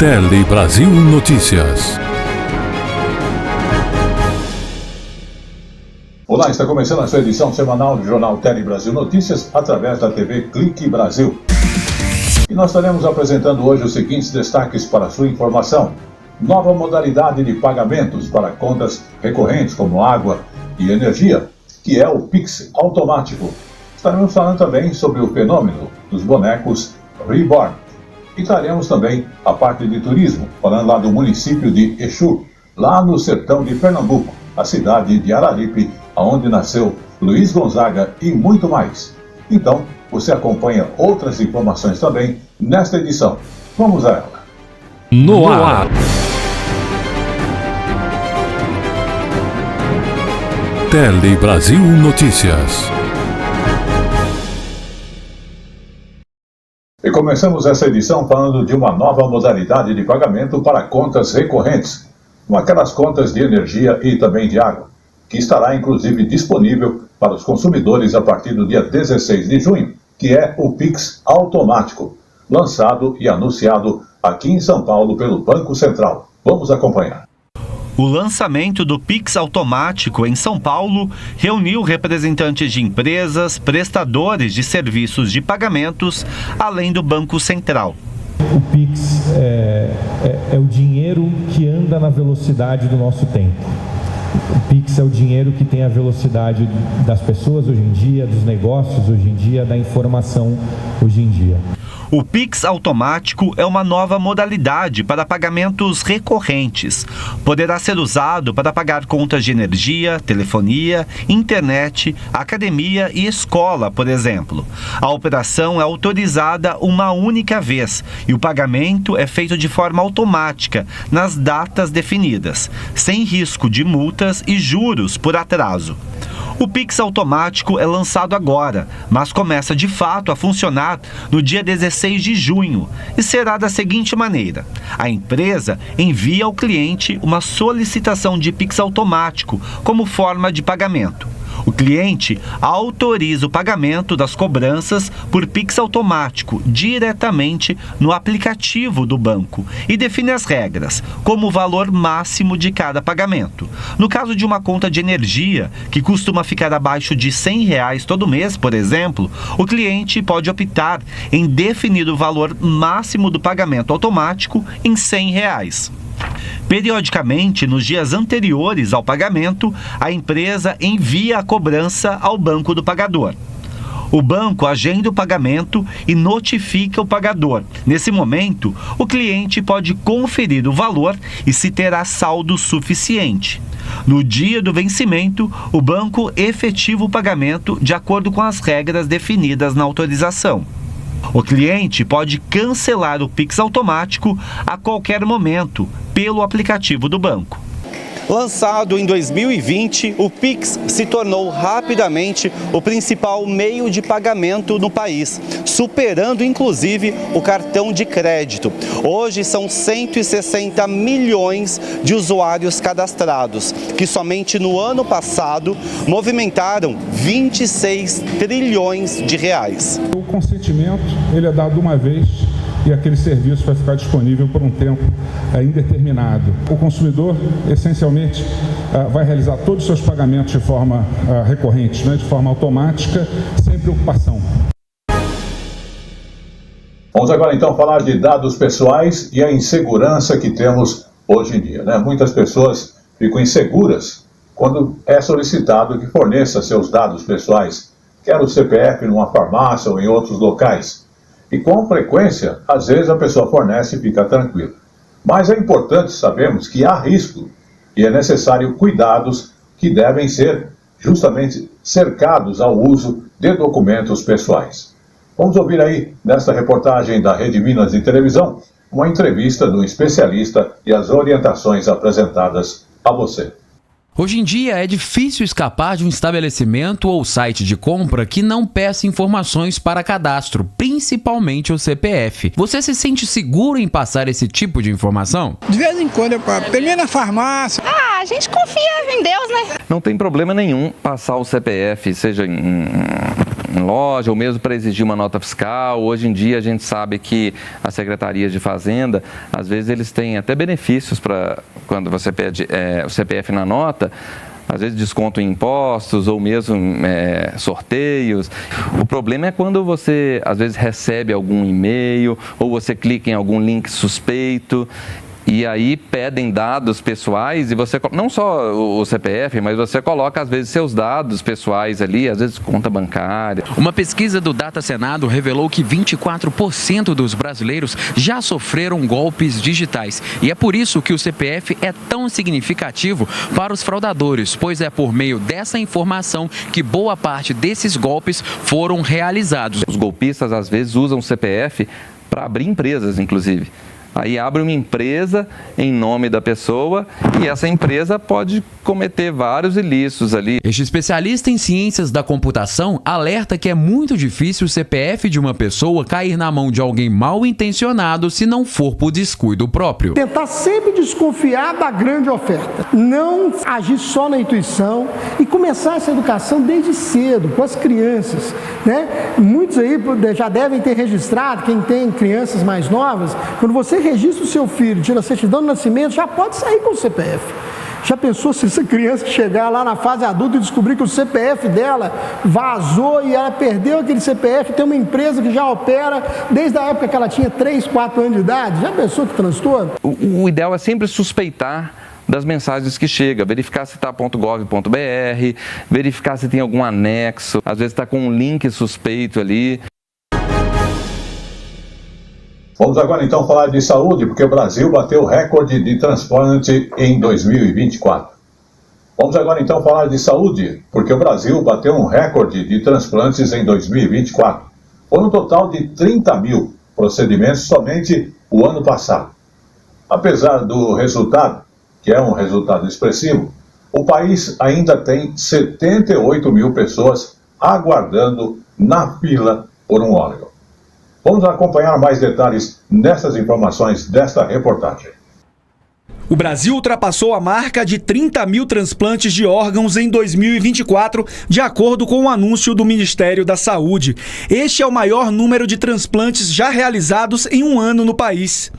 Tele Brasil Notícias. Olá, está começando a sua edição semanal do Jornal Tele Brasil Notícias através da TV Clique Brasil. E nós estaremos apresentando hoje os seguintes destaques para a sua informação. Nova modalidade de pagamentos para contas recorrentes como água e energia, que é o Pix automático. Estaremos falando também sobre o fenômeno dos bonecos Reborn. E traremos também a parte de turismo, falando lá do município de Exu, lá no sertão de Pernambuco, a cidade de Araripe, onde nasceu Luiz Gonzaga e muito mais. Então, você acompanha outras informações também nesta edição. Vamos a ela. No ar. Tele Brasil Notícias. E começamos essa edição falando de uma nova modalidade de pagamento para contas recorrentes, com aquelas contas de energia e também de água, que estará inclusive disponível para os consumidores a partir do dia 16 de junho, que é o Pix automático, lançado e anunciado aqui em São Paulo pelo Banco Central. Vamos acompanhar. O lançamento do Pix automático em São Paulo reuniu representantes de empresas, prestadores de serviços de pagamentos, além do Banco Central. O Pix é o dinheiro que anda na velocidade do nosso tempo. O Pix é o dinheiro que tem a velocidade das pessoas hoje em dia, dos negócios hoje em dia, da informação hoje em dia. O Pix automático é uma nova modalidade para pagamentos recorrentes. Poderá ser usado para pagar contas de energia, telefonia, internet, academia e escola, por exemplo. A operação é autorizada uma única vez e o pagamento é feito de forma automática, nas datas definidas, sem risco de multas e juros por atraso. O Pix automático é lançado agora, mas começa de fato a funcionar no dia 16 de junho e será da seguinte maneira: a empresa envia ao cliente uma solicitação de Pix automático como forma de pagamento. O cliente autoriza o pagamento das cobranças por Pix automático diretamente no aplicativo do banco e define as regras, como o valor máximo de cada pagamento. No caso de uma conta de energia, que costuma ficar abaixo de R$100 todo mês, por exemplo, o cliente pode optar em definir o valor máximo do pagamento automático em R$100. Periodicamente, nos dias anteriores ao pagamento, a empresa envia a cobrança ao banco do pagador. O banco agenda o pagamento e notifica o pagador. Nesse momento, o cliente pode conferir o valor e se terá saldo suficiente. No dia do vencimento, o banco efetiva o pagamento de acordo com as regras definidas na autorização. O cliente pode cancelar o Pix automático a qualquer momento pelo aplicativo do banco. Lançado em 2020, o Pix se tornou rapidamente o principal meio de pagamento no país, superando inclusive o cartão de crédito. Hoje são 160 milhões de usuários cadastrados, que somente no ano passado movimentaram 26 trilhões de reais. O consentimento ele é dado uma vez e aquele serviço vai ficar disponível por um tempo indeterminado. O consumidor, essencialmente, vai realizar todos os seus pagamentos de forma recorrente, de forma automática, sem preocupação. Vamos agora então falar de dados pessoais e a insegurança que temos hoje em dia, Muitas pessoas ficam inseguras quando é solicitado que forneça seus dados pessoais, quer o CPF numa farmácia ou em outros locais. E com frequência, às vezes a pessoa fornece e fica tranquila. Mas é importante sabermos que há risco e é necessário cuidados que devem ser justamente cercados ao uso de documentos pessoais. Vamos ouvir aí, nesta reportagem da Rede Minas de Televisão, uma entrevista do especialista e as orientações apresentadas a você. Hoje em dia é difícil escapar de um estabelecimento ou site de compra que não peça informações para cadastro, principalmente o CPF. Você se sente seguro em passar esse tipo de informação? De vez em quando eu passo, primeiro na farmácia. A gente confia em Deus, né? Não tem problema nenhum passar o CPF, seja em loja, ou mesmo para exigir uma nota fiscal. Hoje em dia a gente sabe que as secretarias de Fazenda, às vezes eles têm até benefícios para quando você pede o CPF na nota, às vezes desconto em impostos ou mesmo sorteios. O problema é quando você, às vezes, recebe algum e-mail ou você clica em algum link suspeito e aí pedem dados pessoais e você, não só o CPF, mas você coloca, às vezes, seus dados pessoais ali, às vezes conta bancária. Uma pesquisa do Data Senado revelou que 24% dos brasileiros já sofreram golpes digitais. E é por isso que o CPF é tão significativo para os fraudadores, pois é por meio dessa informação que boa parte desses golpes foram realizados. Os golpistas, às vezes, usam o CPF para abrir empresas, inclusive. Aí abre uma empresa em nome da pessoa e essa empresa pode cometer vários ilícitos ali. Este especialista em ciências da computação alerta que é muito difícil o CPF de uma pessoa cair na mão de alguém mal intencionado se não for por descuido próprio. Tentar sempre desconfiar da grande oferta, não agir só na intuição e começar essa educação desde cedo, com as crianças, né? Muitos aí já devem ter registrado, quem tem crianças mais novas, quando você registra o seu filho, tira a certidão de nascimento, já pode sair com o CPF. Já pensou se essa criança chegar lá na fase adulta e descobrir que o CPF dela vazou e ela perdeu aquele CPF, tem uma empresa que já opera desde a época que ela tinha 3, 4 anos de idade? Já pensou que transtorno? O ideal é sempre suspeitar das mensagens que chegam, verificar se está .gov.br, verificar se tem algum anexo, às vezes está com um link suspeito ali. Vamos agora então falar de saúde, porque o Brasil bateu recorde de transplante em 2024. Vamos agora então falar de saúde, porque o Brasil bateu um recorde de transplantes em 2024. Foi um total de 30 mil procedimentos somente o ano passado. Apesar do resultado, que é um resultado expressivo, o país ainda tem 78 mil pessoas aguardando na fila por um órgão. Vamos acompanhar mais detalhes nessas informações desta reportagem. O Brasil ultrapassou a marca de 30 mil transplantes de órgãos em 2024, de acordo com o anúncio do Ministério da Saúde. Este é o maior número de transplantes já realizados em um ano no país.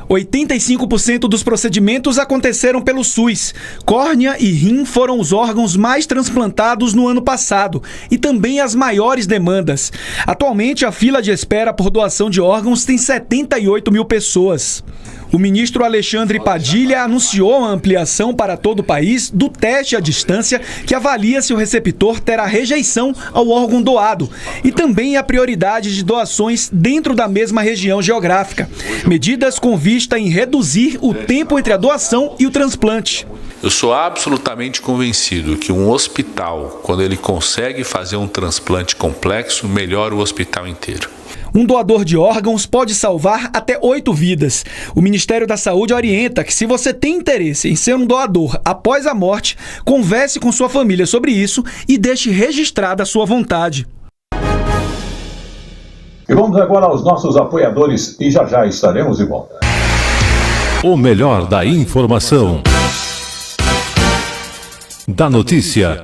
85% dos procedimentos aconteceram pelo SUS. Córnea e rim foram os órgãos mais transplantados no ano passado e também as maiores demandas. Atualmente, a fila de espera por doação de órgãos tem 78 mil pessoas. O ministro Alexandre Padilha anunciou a ampliação para todo o país do teste à distância que avalia se o receptor terá rejeição ao órgão doado e também a prioridade de doações dentro da mesma região geográfica. Medidas com vista em reduzir o tempo entre a doação e o transplante. Eu sou absolutamente convencido que um hospital, quando ele consegue fazer um transplante complexo, melhora o hospital inteiro. Um doador de órgãos pode salvar até 8 vidas. O Ministério da Saúde orienta que, se você tem interesse em ser um doador após a morte, converse com sua família sobre isso e deixe registrada a sua vontade. E vamos agora aos nossos apoiadores e já estaremos de volta. O melhor da informação, da notícia,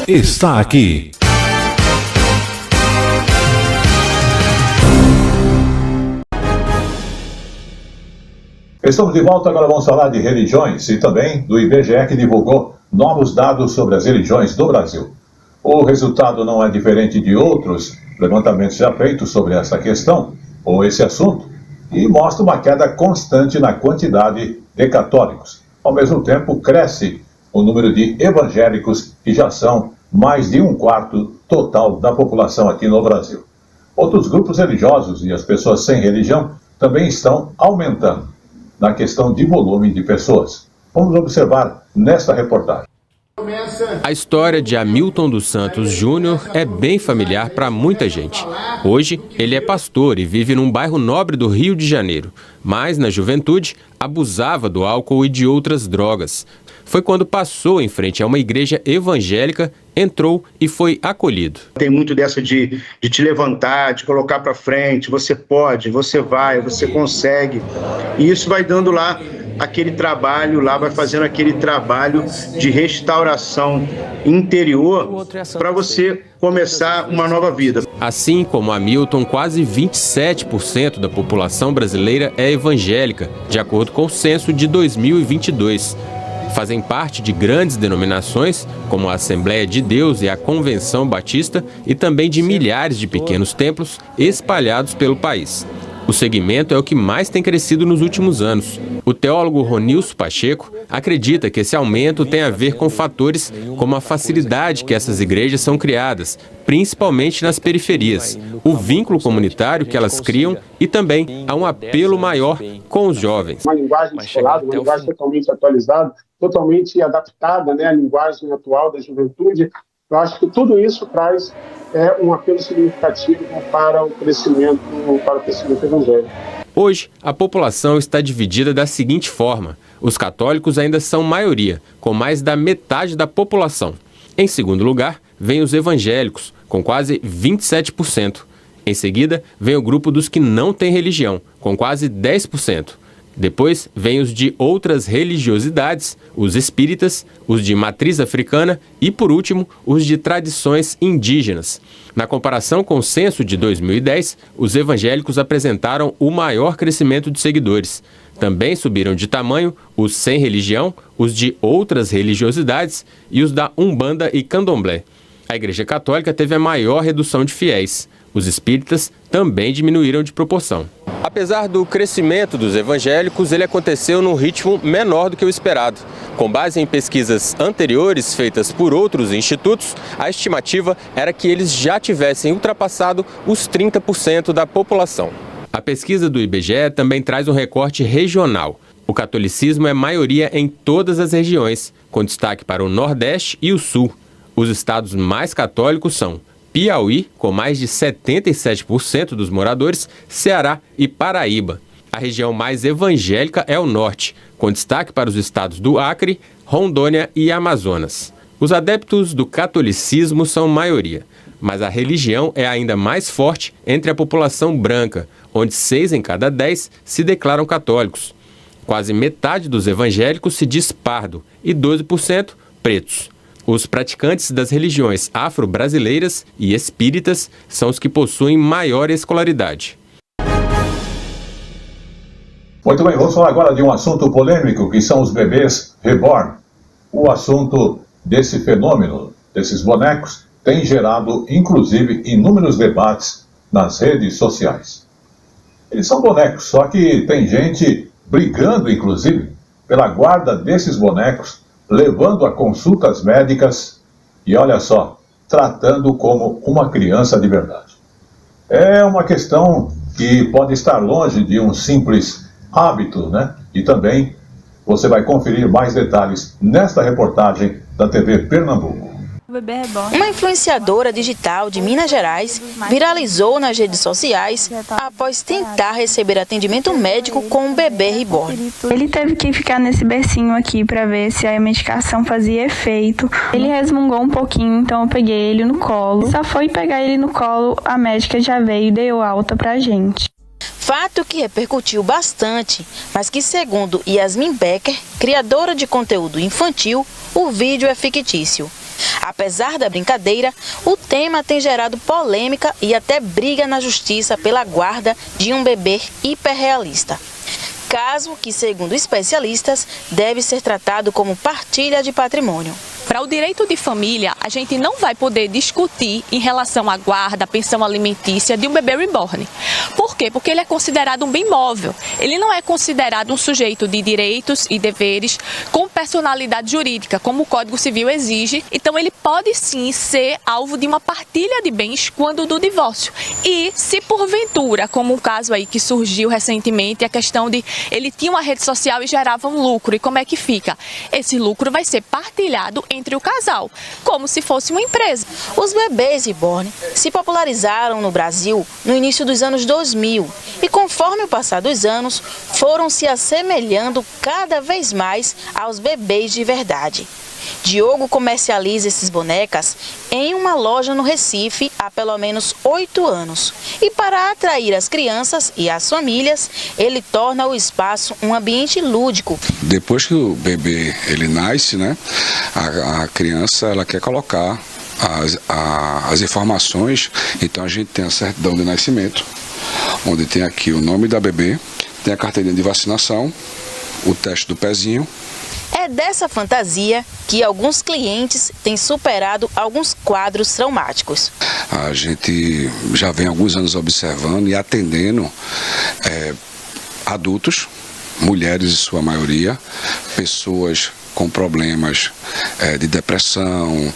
está aqui. Estamos de volta, agora vamos falar de religiões e também do IBGE, que divulgou novos dados sobre as religiões do Brasil. O resultado não é diferente de outros levantamentos já feitos sobre essa questão, ou esse assunto, e mostra uma queda constante na quantidade de católicos. Ao mesmo tempo, cresce o número de evangélicos, que já são mais de 1/4 total da população aqui no Brasil. Outros grupos religiosos e as pessoas sem religião também estão aumentando na questão de volume de pessoas. Vamos observar nesta reportagem. A história de Hamilton dos Santos Júnior é bem familiar para muita gente. Hoje, ele é pastor e vive num bairro nobre do Rio de Janeiro. Mas, na juventude, abusava do álcool e de outras drogas. Foi quando passou em frente a uma igreja evangélica, entrou e foi acolhido. Tem muito dessa de te levantar, de colocar para frente, você pode, você vai, você consegue. E isso vai dando lá aquele trabalho lá, vai fazendo aquele trabalho de restauração interior para você começar uma nova vida. Assim como Hamilton, quase 27% da população brasileira é evangélica, de acordo com o censo de 2022. Fazem parte de grandes denominações, como a Assembleia de Deus e a Convenção Batista, e também de milhares de pequenos templos espalhados pelo país. O segmento é o que mais tem crescido nos últimos anos. O teólogo Ronilson Pacheco acredita que esse aumento tem a ver com fatores como a facilidade que essas igrejas são criadas, principalmente nas periferias, o vínculo comunitário que elas criam e também há um apelo maior com os jovens. Uma linguagem descolada, uma linguagem totalmente atualizada, totalmente adaptada, à linguagem atual da juventude. Eu acho que tudo isso traz um apelo significativo para o crescimento evangélico. Hoje, a população está dividida da seguinte forma: os católicos ainda são maioria, com mais da metade da população. Em segundo lugar, vem os evangélicos, com quase 27%. Em seguida, vem o grupo dos que não têm religião, com quase 10%. Depois, vem os de outras religiosidades, os espíritas, os de matriz africana e, por último, os de tradições indígenas. Na comparação com o censo de 2010, os evangélicos apresentaram o maior crescimento de seguidores. Também subiram de tamanho os sem religião, os de outras religiosidades e os da Umbanda e Candomblé. A Igreja Católica teve a maior redução de fiéis. Os espíritas também diminuíram de proporção. Apesar do crescimento dos evangélicos, ele aconteceu num ritmo menor do que o esperado. Com base em pesquisas anteriores feitas por outros institutos, a estimativa era que eles já tivessem ultrapassado os 30% da população. A pesquisa do IBGE também traz um recorte regional. O catolicismo é maioria em todas as regiões, com destaque para o Nordeste e o Sul. Os estados mais católicos são Piauí, com mais de 77% dos moradores, Ceará e Paraíba. A região mais evangélica é o Norte, com destaque para os estados do Acre, Rondônia e Amazonas. Os adeptos do catolicismo são maioria, mas a religião é ainda mais forte entre a população branca, onde 6 em cada 10 se declaram católicos. Quase metade dos evangélicos se diz pardo e 12% pretos. Os praticantes das religiões afro-brasileiras e espíritas são os que possuem maior escolaridade. Muito bem, vamos falar agora de um assunto polêmico, que são os bebês reborn. O assunto desse fenômeno, desses bonecos, tem gerado, inclusive, inúmeros debates nas redes sociais. Eles são bonecos, só que tem gente brigando, inclusive, pela guarda desses bonecos, levando a consultas médicas e, olha só, tratando como uma criança de verdade. É uma questão que pode estar longe de um simples hábito, né? E também você vai conferir mais detalhes nesta reportagem da TV Pernambuco. Uma influenciadora digital de Minas Gerais viralizou nas redes sociais após tentar receber atendimento médico com um bebê reborn. Ele teve que ficar nesse bercinho aqui para ver se a medicação fazia efeito. Ele resmungou um pouquinho, então eu peguei ele no colo. Só foi pegar ele no colo, a médica já veio e deu alta pra gente. Fato que repercutiu bastante, mas que, segundo Yasmin Becker, criadora de conteúdo infantil, o vídeo é fictício. Apesar da brincadeira, o tema tem gerado polêmica e até briga na justiça pela guarda de um bebê hiperrealista. Caso que, segundo especialistas, deve ser tratado como partilha de patrimônio. Para o direito de família, a gente não vai poder discutir em relação à guarda, pensão alimentícia de um bebê reborn. Por quê? Porque ele é considerado um bem móvel. Ele não é considerado um sujeito de direitos e deveres com personalidade jurídica, como o Código Civil exige. Então, ele pode sim ser alvo de uma partilha de bens quando do divórcio. E se porventura, como um caso aí que surgiu recentemente, a questão de ele tinha uma rede social e gerava um lucro. E como é que fica? Esse lucro vai ser partilhado entre o casal, como se fosse uma empresa. Os bebês reborn se popularizaram no Brasil no início dos anos 2000 2000 e, conforme o passar dos anos, foram se assemelhando cada vez mais aos bebês de verdade. Diogo comercializa esses bonecas em uma loja no Recife há pelo menos 8 anos. E para atrair as crianças e as famílias, ele torna o espaço um ambiente lúdico. Depois que o bebê ele nasce, né, a criança ela quer colocar as informações. Então a gente tem a certidão de nascimento, onde tem aqui o nome da bebê, tem a carteirinha de vacinação, o teste do pezinho. É dessa fantasia que alguns clientes têm superado alguns quadros traumáticos. A gente já vem há alguns anos observando e atendendo adultos, mulheres em sua maioria, pessoas com problemas de depressão,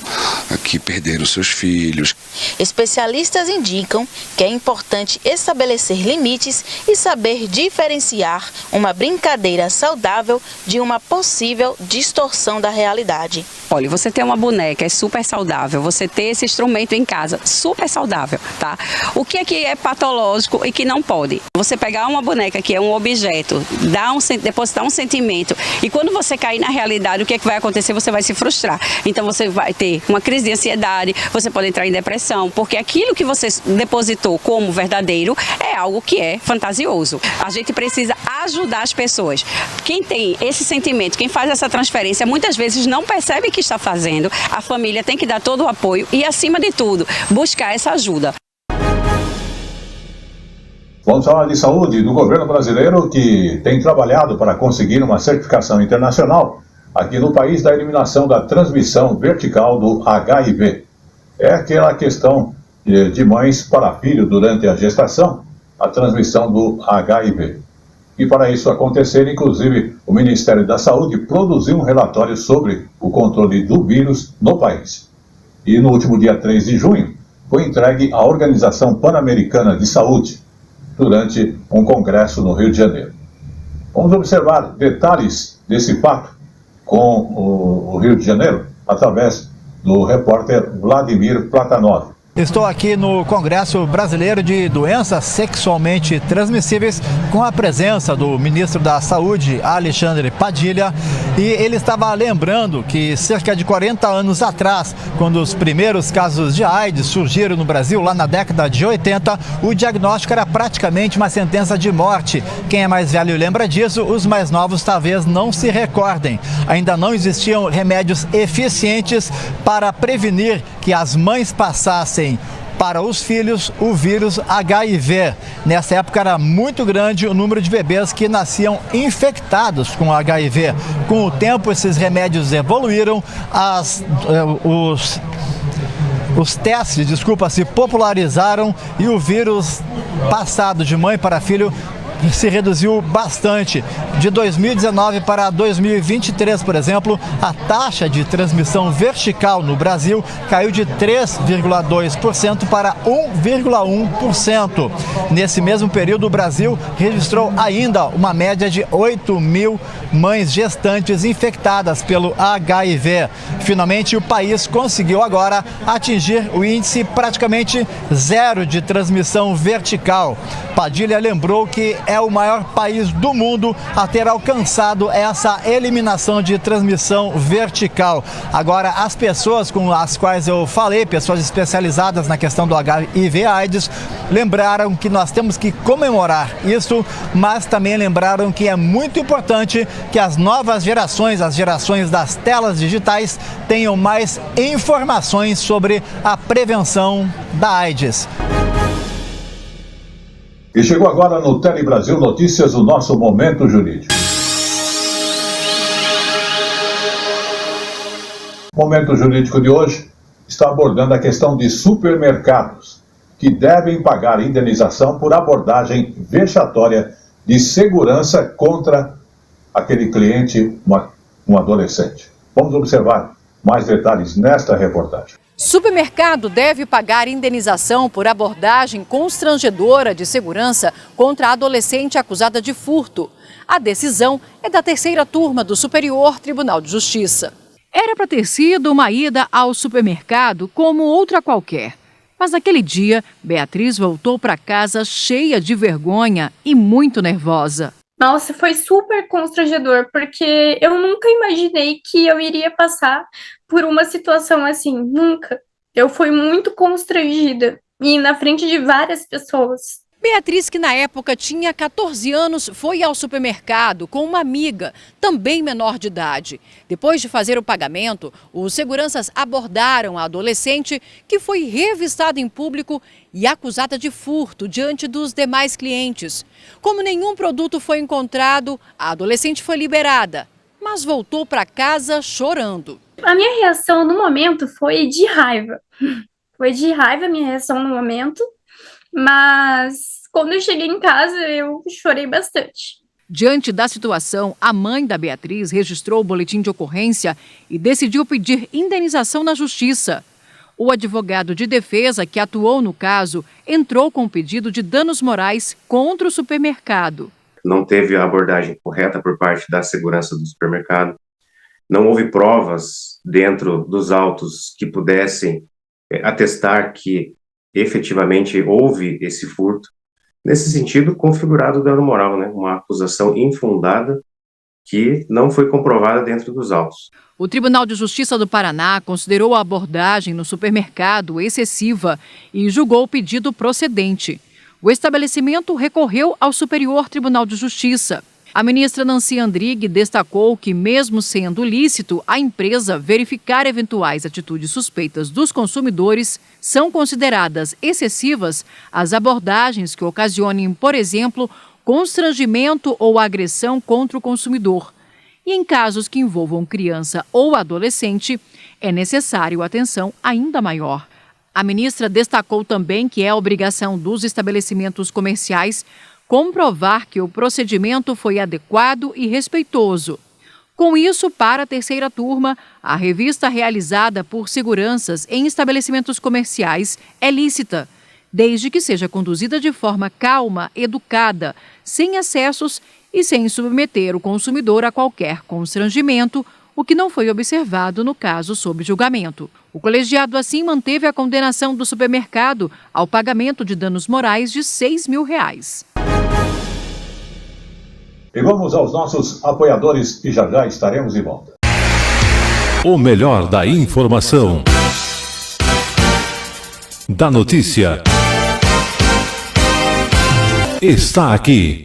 que perderam seus filhos. Especialistas indicam que é importante estabelecer limites e saber diferenciar uma brincadeira saudável de uma possível distorção da realidade. Olha, você ter uma boneca é super saudável, você ter esse instrumento em casa, super saudável, tá? O que é patológico e que não pode? Você pegar uma boneca que é um objeto, depositar um sentimento, e quando você cair na realidade, o que vai acontecer? Você vai se frustrar. Então você vai ter uma crise de ansiedade, você pode entrar em depressão, porque aquilo que você depositou como verdadeiro é algo que é fantasioso. A gente precisa ajudar as pessoas. Quem tem esse sentimento, quem faz essa transferência, muitas vezes não percebe que está fazendo. A família tem que dar todo o apoio e, acima de tudo, buscar essa ajuda. Vamos falar de saúde do governo brasileiro, que tem trabalhado para conseguir uma certificação internacional aqui no país da eliminação da transmissão vertical do HIV. É aquela questão de mães para filho durante a gestação, a transmissão do HIV. E para isso acontecer, inclusive, o Ministério da Saúde produziu um relatório sobre o controle do vírus no país. E no último dia 3 de junho, foi entregue à Organização Pan-Americana de Saúde, durante um congresso no Rio de Janeiro. Vamos observar detalhes desse fato com o Rio de Janeiro, através do repórter Vladimir Platanov. Estou aqui no Congresso Brasileiro de Doenças Sexualmente Transmissíveis com a presença do ministro da Saúde, Alexandre Padilha, e ele estava lembrando que cerca de 40 anos atrás, quando os primeiros casos de AIDS surgiram no Brasil, lá na década de 80, o diagnóstico era praticamente uma sentença de morte. Quem é mais velho lembra disso, os mais novos talvez não se recordem. Ainda não existiam remédios eficientes para prevenir que as mães passassem para os filhos o vírus HIV. Nessa época era muito grande o número de bebês que nasciam infectados com HIV. Com o tempo esses remédios evoluíram, os testes, se popularizaram e o vírus passado de mãe para filho se reduziu bastante. De 2019 para 2023, por exemplo, a taxa de transmissão vertical no Brasil caiu de 3,2% para 1,1%. Nesse mesmo período, o Brasil registrou ainda uma média de 8 mil mães gestantes infectadas pelo HIV. Finalmente, o país conseguiu agora atingir o índice praticamente zero de transmissão vertical. Padilha lembrou que é o maior país do mundo a ter alcançado essa eliminação de transmissão vertical. Agora, as pessoas com as quais eu falei, pessoas especializadas na questão do HIV/AIDS, lembraram que nós temos que comemorar isso, mas também lembraram que é muito importante que as novas gerações, as gerações das telas digitais, tenham mais informações sobre a prevenção da AIDS. E chegou agora no Tele Brasil Notícias o nosso Momento Jurídico. O Momento Jurídico de hoje está abordando a questão de supermercados que devem pagar indenização por abordagem vexatória de segurança contra aquele cliente, um adolescente. Vamos observar mais detalhes nesta reportagem. Supermercado deve pagar indenização por abordagem constrangedora de segurança contra a adolescente acusada de furto. A decisão é da terceira turma do Superior Tribunal de Justiça. Era para ter sido uma ida ao supermercado como outra qualquer. Mas naquele dia, Beatriz voltou para casa cheia de vergonha e muito nervosa. Nossa, foi super constrangedor, porque eu nunca imaginei que eu iria passar por uma situação assim, nunca. Eu fui muito constrangida e na frente de várias pessoas. Beatriz, que na época tinha 14 anos, foi ao supermercado com uma amiga, também menor de idade. Depois de fazer o pagamento, os seguranças abordaram a adolescente, que foi revistada em público e acusada de furto diante dos demais clientes. Como nenhum produto foi encontrado, a adolescente foi liberada, mas voltou para casa chorando. A minha reação no momento foi de raiva. Foi de raiva a minha reação no momento, mas quando eu cheguei em casa eu chorei bastante. Diante da situação, a mãe da Beatriz registrou o boletim de ocorrência e decidiu pedir indenização na justiça. O advogado de defesa que atuou no caso entrou com um pedido de danos morais contra o supermercado. Não teve a abordagem correta por parte da segurança do supermercado. Não houve provas dentro dos autos que pudessem atestar que efetivamente houve esse furto. Nesse sentido, configurado dano moral, né? Uma acusação infundada que não foi comprovada dentro dos autos. O Tribunal de Justiça do Paraná considerou a abordagem no supermercado excessiva e julgou o pedido procedente. O estabelecimento recorreu ao Superior Tribunal de Justiça. A ministra Nancy Andrighi destacou que, mesmo sendo lícito a empresa verificar eventuais atitudes suspeitas dos consumidores, são consideradas excessivas as abordagens que ocasionem, por exemplo, constrangimento ou agressão contra o consumidor. E em casos que envolvam criança ou adolescente, é necessário atenção ainda maior. A ministra destacou também que é obrigação dos estabelecimentos comerciais comprovar que o procedimento foi adequado e respeitoso. Com isso, para a terceira turma, a revista realizada por seguranças em estabelecimentos comerciais é lícita, desde que seja conduzida de forma calma, educada, sem excessos e sem submeter o consumidor a qualquer constrangimento, o que não foi observado no caso sob julgamento. O colegiado assim manteve a condenação do supermercado ao pagamento de danos morais de R$6 mil. E vamos aos nossos apoiadores e já estaremos de volta. O melhor da informação, da notícia, está aqui.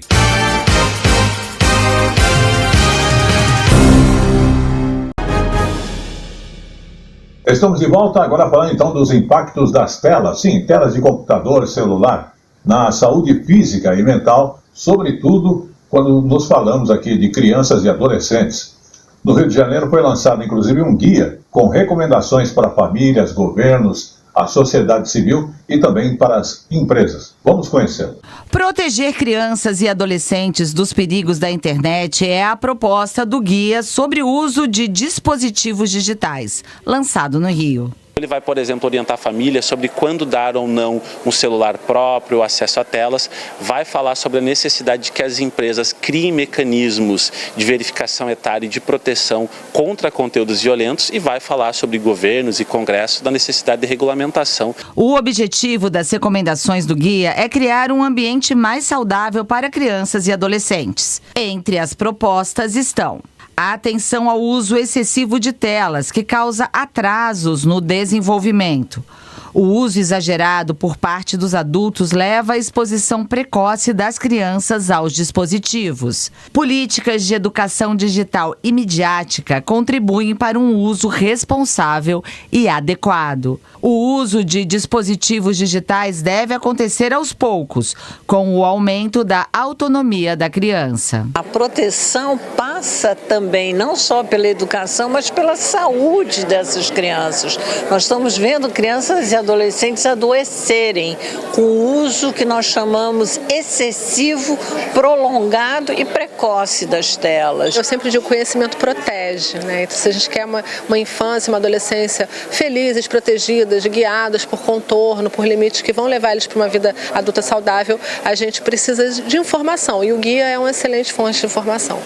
Estamos de volta agora falando então dos impactos das telas, sim, telas de computador, celular, na saúde física e mental, sobretudo quando nos falamos aqui de crianças e adolescentes. No Rio de Janeiro foi lançado inclusive um guia com recomendações para famílias, governos, a sociedade civil e também para as empresas. Vamos conhecê-lo. Proteger crianças e adolescentes dos perigos da internet é a proposta do guia sobre o uso de dispositivos digitais, lançado no Rio. Ele vai, por exemplo, orientar a família sobre quando dar ou não um celular próprio, acesso a telas. Vai falar sobre a necessidade de que as empresas criem mecanismos de verificação etária e de proteção contra conteúdos violentos e vai falar sobre governos e congressos da necessidade de regulamentação. O objetivo das recomendações do guia é criar um ambiente mais saudável para crianças e adolescentes. Entre as propostas estão: a atenção ao uso excessivo de telas, que causa atrasos no desenvolvimento. O uso exagerado por parte dos adultos leva à exposição precoce das crianças aos dispositivos. Políticas de educação digital e midiática contribuem para um uso responsável e adequado. O uso de dispositivos digitais deve acontecer aos poucos, com o aumento da autonomia da criança. A proteção passa também não só pela educação, mas pela saúde dessas crianças. Nós estamos vendo crianças e adolescentes adoecerem com o uso que nós chamamos excessivo, prolongado e precoce das telas. Eu sempre digo que o conhecimento protege, né? Então, se a gente quer uma infância, uma adolescência felizes, protegidas, guiadas por contorno, por limites que vão levar eles para uma vida adulta saudável, a gente precisa de informação e o guia é uma excelente fonte de informação.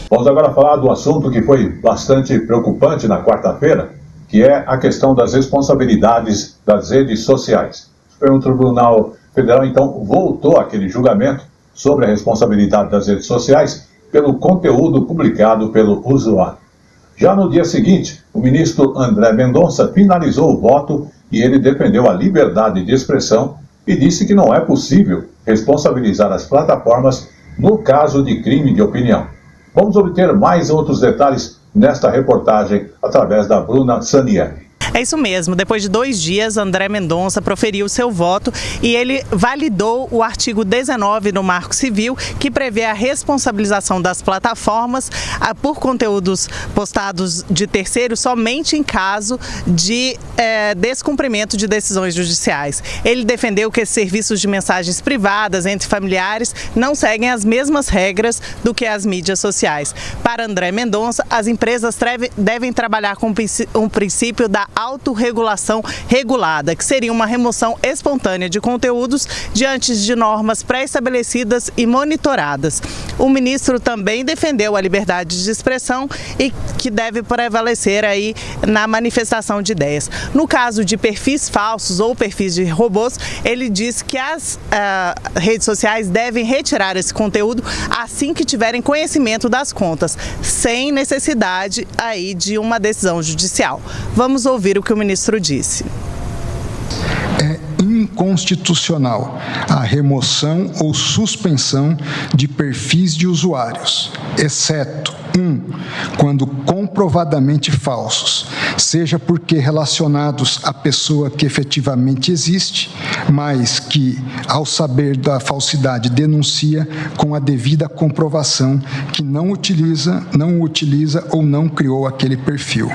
Vamos agora falar do assunto que foi bastante preocupante na quarta-feira, que é a questão das responsabilidades das redes sociais. O Supremo Tribunal Federal, então, voltou àquele julgamento sobre a responsabilidade das redes sociais pelo conteúdo publicado pelo usuário. Já no dia seguinte, o ministro André Mendonça finalizou o voto e ele defendeu a liberdade de expressão e disse que não é possível responsabilizar as plataformas no caso de crime de opinião. Vamos obter mais outros detalhes nesta reportagem através da Bruna Sanieri. É isso mesmo, depois de 2 dias, André Mendonça proferiu seu voto e ele validou o artigo 19 do Marco Civil, que prevê a responsabilização das plataformas por conteúdos postados de terceiros somente em caso de descumprimento de decisões judiciais. Ele defendeu que esses serviços de mensagens privadas entre familiares não seguem as mesmas regras do que as mídias sociais. Para André Mendonça, as empresas devem trabalhar com um princípio da autorregulação regulada, que seria uma remoção espontânea de conteúdos diante de normas pré-estabelecidas e monitoradas. O ministro também defendeu a liberdade de expressão e que deve prevalecer aí na manifestação de ideias. No caso de perfis falsos ou perfis de robôs, ele disse que as redes sociais devem retirar esse conteúdo assim que tiverem conhecimento das contas, sem necessidade aí de uma decisão judicial. Vamos ouvir o que o ministro disse. É inconstitucional a remoção ou suspensão de perfis de usuários, exceto 1. Quando comprovadamente falsos, seja porque relacionados à pessoa que efetivamente existe, mas que, ao saber da falsidade, denuncia com a devida comprovação que não utiliza ou não criou aquele perfil.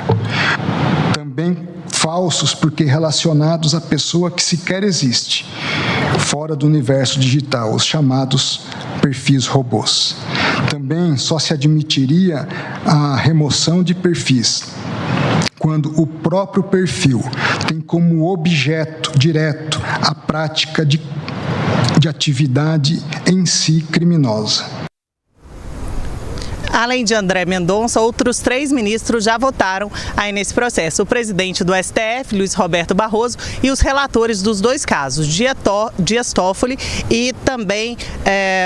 Também falsos porque relacionados à pessoa que sequer existe, fora do universo digital, os chamados perfis robôs. Também só se admitiria a remoção de perfis quando o próprio perfil tem como objeto direto a prática de atividade em si criminosa. Além de André Mendonça, outros 3 ministros já votaram aí nesse processo. O presidente do STF, Luiz Roberto Barroso, e os relatores dos 2 casos, Dias Toffoli e também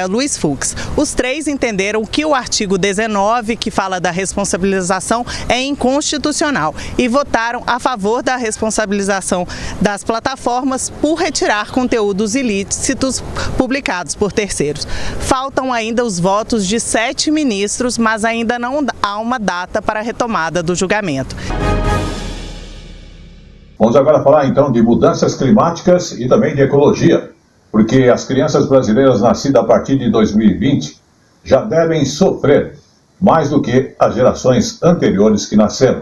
Luiz Fux. Os 3 entenderam que o artigo 19, que fala da responsabilização, é inconstitucional e votaram a favor da responsabilização das plataformas por retirar conteúdos ilícitos publicados por terceiros. Faltam ainda os votos de 7 ministros, mas ainda não há uma data para a retomada do julgamento. Vamos agora falar então de mudanças climáticas e também de ecologia, porque as crianças brasileiras nascidas a partir de 2020 já devem sofrer mais do que as gerações anteriores que nasceram.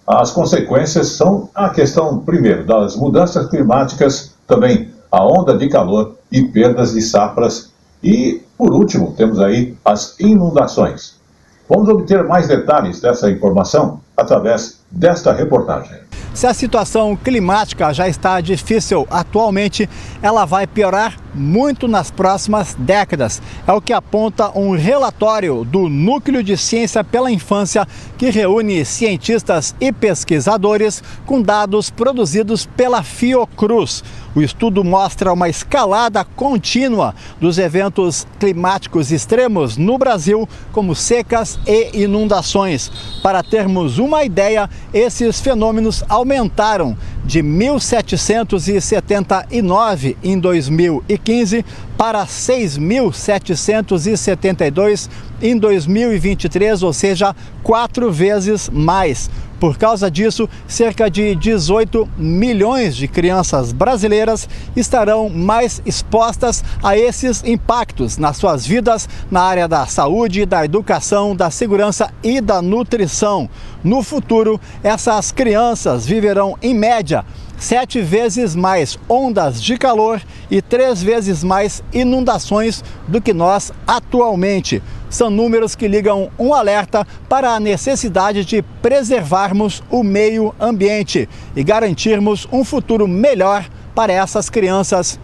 As consequências são a questão, primeiro, das mudanças climáticas, também a onda de calor e perdas de safras e, por último, temos aí as inundações. Vamos obter mais detalhes dessa informação através desta reportagem. Se a situação climática já está difícil atualmente, ela vai piorar muito nas próximas décadas. É o que aponta um relatório do Núcleo de Ciência pela Infância, que reúne cientistas e pesquisadores com dados produzidos pela Fiocruz. O estudo mostra uma escalada contínua dos eventos climáticos extremos no Brasil, como secas e inundações. Para termos uma ideia, esses fenômenos aumentaram de 1.779 em 2015 para 6.772 em 2023, ou seja, 4 vezes mais. Por causa disso, cerca de 18 milhões de crianças brasileiras estarão mais expostas a esses impactos nas suas vidas, na área da saúde, da educação, da segurança e da nutrição. No futuro, essas crianças viverão, em média, 7 vezes mais ondas de calor e 3 vezes mais inundações do que nós atualmente. São números que ligam um alerta para a necessidade de preservarmos o meio ambiente e garantirmos um futuro melhor para essas crianças.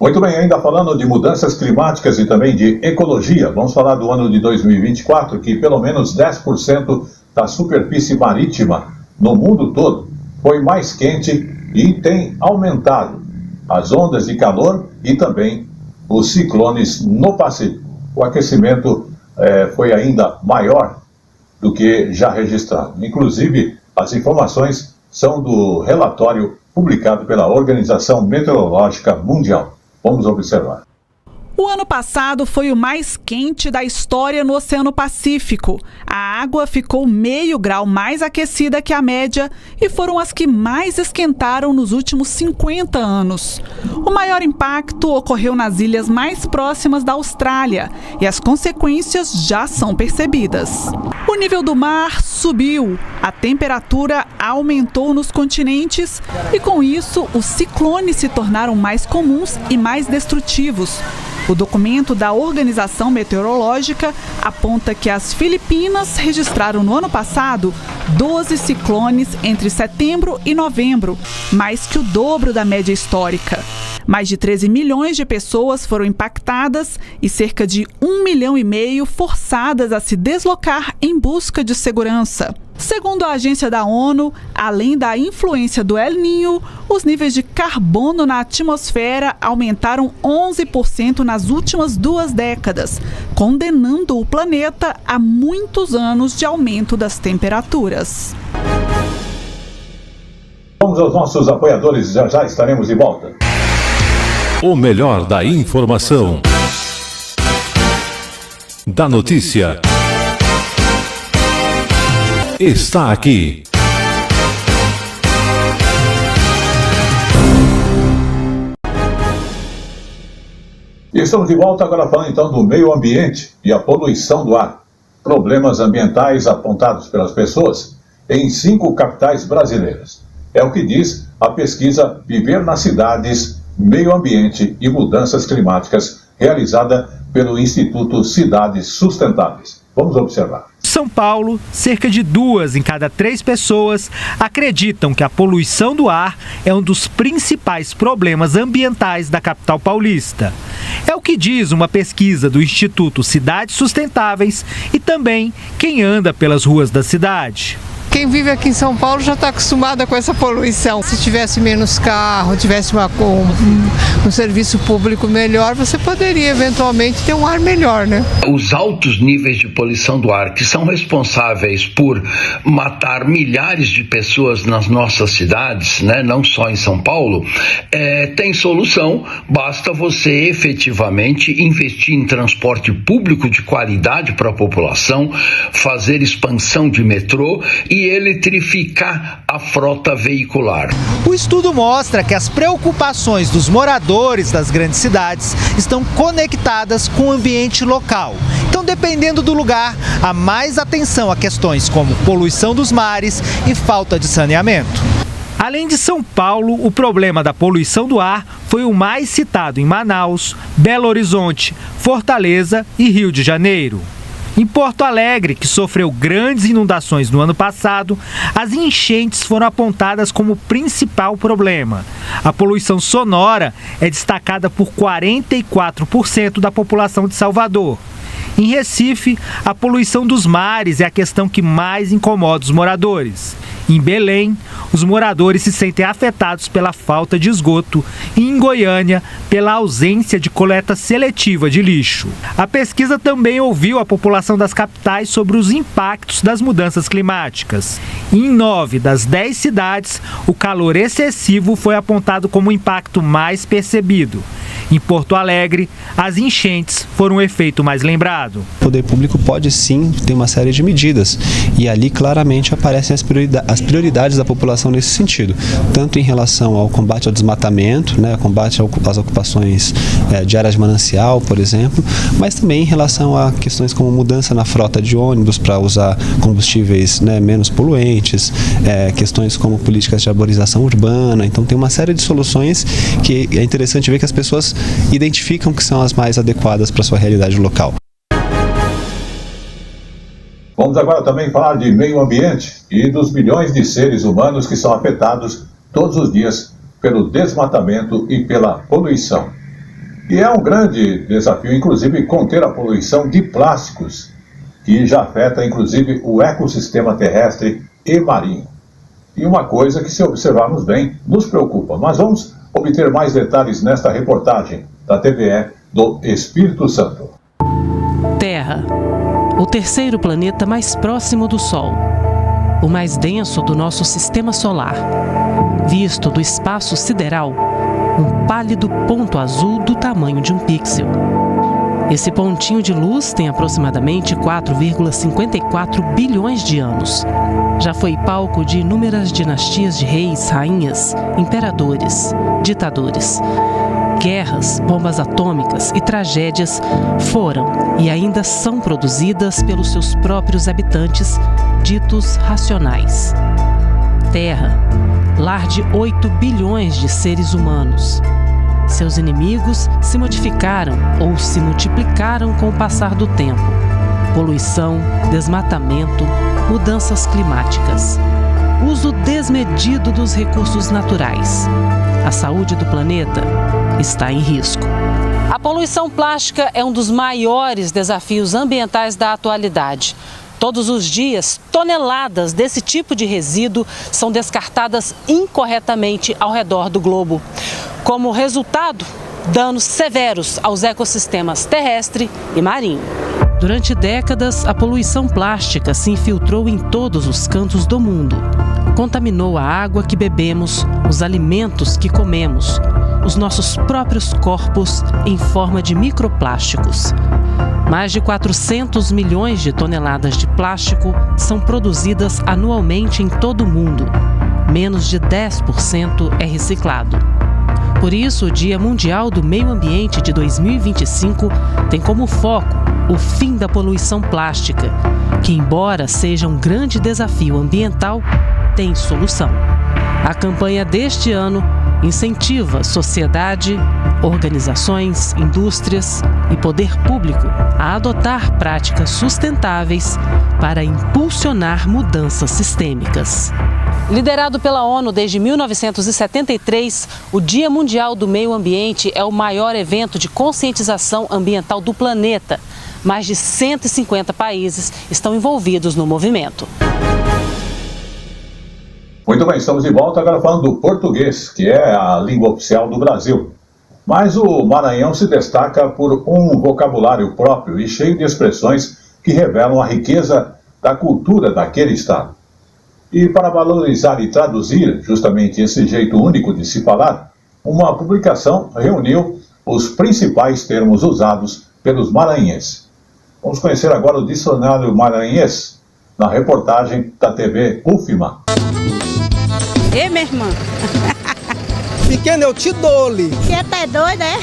Muito bem, ainda falando de mudanças climáticas e também de ecologia, vamos falar do ano de 2024, que pelo menos 10% da superfície marítima no mundo todo foi mais quente e tem aumentado as ondas de calor e também os ciclones no Pacífico. O aquecimento foi ainda maior do que já registrado. Inclusive, as informações são do relatório publicado pela Organização Meteorológica Mundial. Vamos observar. O ano passado foi o mais quente da história no Oceano Pacífico. A água ficou meio grau mais aquecida que a média e foram as que mais esquentaram nos últimos 50 anos. O maior impacto ocorreu nas ilhas mais próximas da Austrália e as consequências já são percebidas. O nível do mar subiu, a temperatura aumentou nos continentes e, com isso, os ciclones se tornaram mais comuns e mais destrutivos. O documento da Organização Meteorológica aponta que as Filipinas registraram no ano passado 12 ciclones entre setembro e novembro, mais que o dobro da média histórica. Mais de 13 milhões de pessoas foram impactadas e cerca de 1,5 milhão forçadas a se deslocar em busca de segurança. Segundo a agência da ONU, além da influência do El Niño, os níveis de carbono na atmosfera aumentaram 11% nas últimas 2 décadas, condenando o planeta a muitos anos de aumento das temperaturas. Vamos aos nossos apoiadores, já estaremos de volta. O melhor da informação, da notícia, está aqui. E estamos de volta agora falando então do meio ambiente e a poluição do ar. Problemas ambientais apontados pelas pessoas em 5 capitais brasileiras. É o que diz a pesquisa Viver nas Cidades, Meio Ambiente e Mudanças Climáticas, realizada pelo Instituto Cidades Sustentáveis. Vamos observar. São Paulo, cerca de 2 em cada 3 pessoas acreditam que a poluição do ar é um dos principais problemas ambientais da capital paulista. É o que diz uma pesquisa do Instituto Cidades Sustentáveis e também quem anda pelas ruas da cidade. Quem vive aqui em São Paulo já está acostumada com essa poluição. Se tivesse menos carro, tivesse um serviço público melhor, você poderia eventualmente ter um ar melhor, né? Os altos níveis de poluição do ar, que são responsáveis por matar milhares de pessoas nas nossas cidades, né? Não só em São Paulo, tem solução. Basta você efetivamente investir em transporte público de qualidade para a população, fazer expansão de metrô e eletrificar a frota veicular. O estudo mostra que as preocupações dos moradores das grandes cidades estão conectadas com o ambiente local. Então, dependendo do lugar, há mais atenção a questões como poluição dos mares e falta de saneamento. Além de São Paulo, o problema da poluição do ar foi o mais citado em Manaus, Belo Horizonte, Fortaleza e Rio de Janeiro. Em Porto Alegre, que sofreu grandes inundações no ano passado, as enchentes foram apontadas como principal problema. A poluição sonora é destacada por 44% da população de Salvador. Em Recife, a poluição dos mares é a questão que mais incomoda os moradores. Em Belém, os moradores se sentem afetados pela falta de esgoto e em Goiânia, pela ausência de coleta seletiva de lixo. A pesquisa também ouviu a população das capitais sobre os impactos das mudanças climáticas. Em 9 das 10 cidades, o calor excessivo foi apontado como o impacto mais percebido. Em Porto Alegre, as enchentes foram o efeito mais lembrado. O poder público pode sim ter uma série de medidas e ali claramente aparecem as prioridades da população nesse sentido, tanto em relação ao combate ao desmatamento, né, combate às ocupações de áreas de manancial, por exemplo, mas também em relação a questões como mudança na frota de ônibus para usar combustíveis, né, menos poluentes, questões como políticas de arborização urbana. Então tem uma série de soluções que é interessante ver que as pessoas identificam que são as mais adequadas para a sua realidade local. Vamos agora também falar de meio ambiente e dos milhões de seres humanos que são afetados todos os dias pelo desmatamento e pela poluição. E é um grande desafio, inclusive, conter a poluição de plásticos. que já afeta inclusive o ecossistema terrestre e marinho. E uma coisa que, se observarmos bem, nos preocupa. Mas vamos obter mais detalhes nesta reportagem da TVE do Espírito Santo. Terra, o terceiro planeta mais próximo do Sol, o mais denso do nosso sistema solar. Visto do espaço sideral, um pálido ponto azul do tamanho de um pixel. Esse pontinho de luz tem aproximadamente 4,54 bilhões de anos. Já foi palco de inúmeras dinastias de reis, rainhas, imperadores, ditadores. Guerras, bombas atômicas e tragédias foram e ainda são produzidas pelos seus próprios habitantes, ditos racionais. Terra, lar de 8 bilhões de seres humanos. Seus inimigos se modificaram ou se multiplicaram com o passar do tempo. Poluição, desmatamento, mudanças climáticas. Uso desmedido dos recursos naturais. A saúde do planeta está em risco. A poluição plástica é um dos maiores desafios ambientais da atualidade. Todos os dias, toneladas desse tipo de resíduo são descartadas incorretamente ao redor do globo. Como resultado, danos severos aos ecossistemas terrestre e marinho. Durante décadas, a poluição plástica se infiltrou em todos os cantos do mundo. Contaminou a água que bebemos, os alimentos que comemos, os nossos próprios corpos em forma de microplásticos. Mais de 400 milhões de toneladas de plástico são produzidas anualmente em todo o mundo. Menos de 10% é reciclado. Por isso, o Dia Mundial do Meio Ambiente de 2025 tem como foco o fim da poluição plástica, que, embora seja um grande desafio ambiental, tem solução. A campanha deste ano incentiva sociedade, organizações, indústrias e poder público a adotar práticas sustentáveis para impulsionar mudanças sistêmicas. Liderado pela ONU desde 1973, o Dia Mundial do Meio Ambiente é o maior evento de conscientização ambiental do planeta. Mais de 150 países estão envolvidos no movimento. Muito bem, estamos de volta agora falando do português, que é a língua oficial do Brasil. Mas o Maranhão se destaca por um vocabulário próprio e cheio de expressões que revelam a riqueza da cultura daquele estado. E para valorizar e traduzir justamente esse jeito único de se falar, uma publicação reuniu os principais termos usados pelos maranhenses. Vamos conhecer agora o dicionário maranhense na reportagem da TV UFMA. Ei, minha irmã. Pequeno, eu te dou-lhe. Você tá doida, é?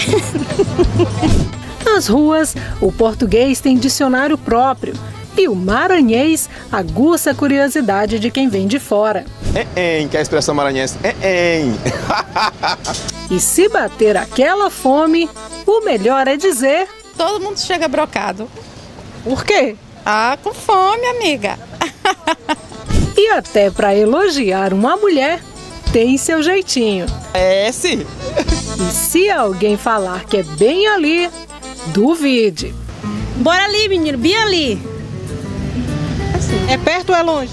Nas ruas, o português tem dicionário próprio e o maranhês aguça a curiosidade de quem vem de fora. Que é a expressão maranhense. E se bater aquela fome, o melhor é dizer... Todo mundo chega brocado. Por quê? Ah, com fome, amiga. E até para elogiar uma mulher, tem seu jeitinho. É, sim. E se alguém falar que é bem ali, duvide. Bora ali, menino, bem ali. Assim. É perto ou é longe?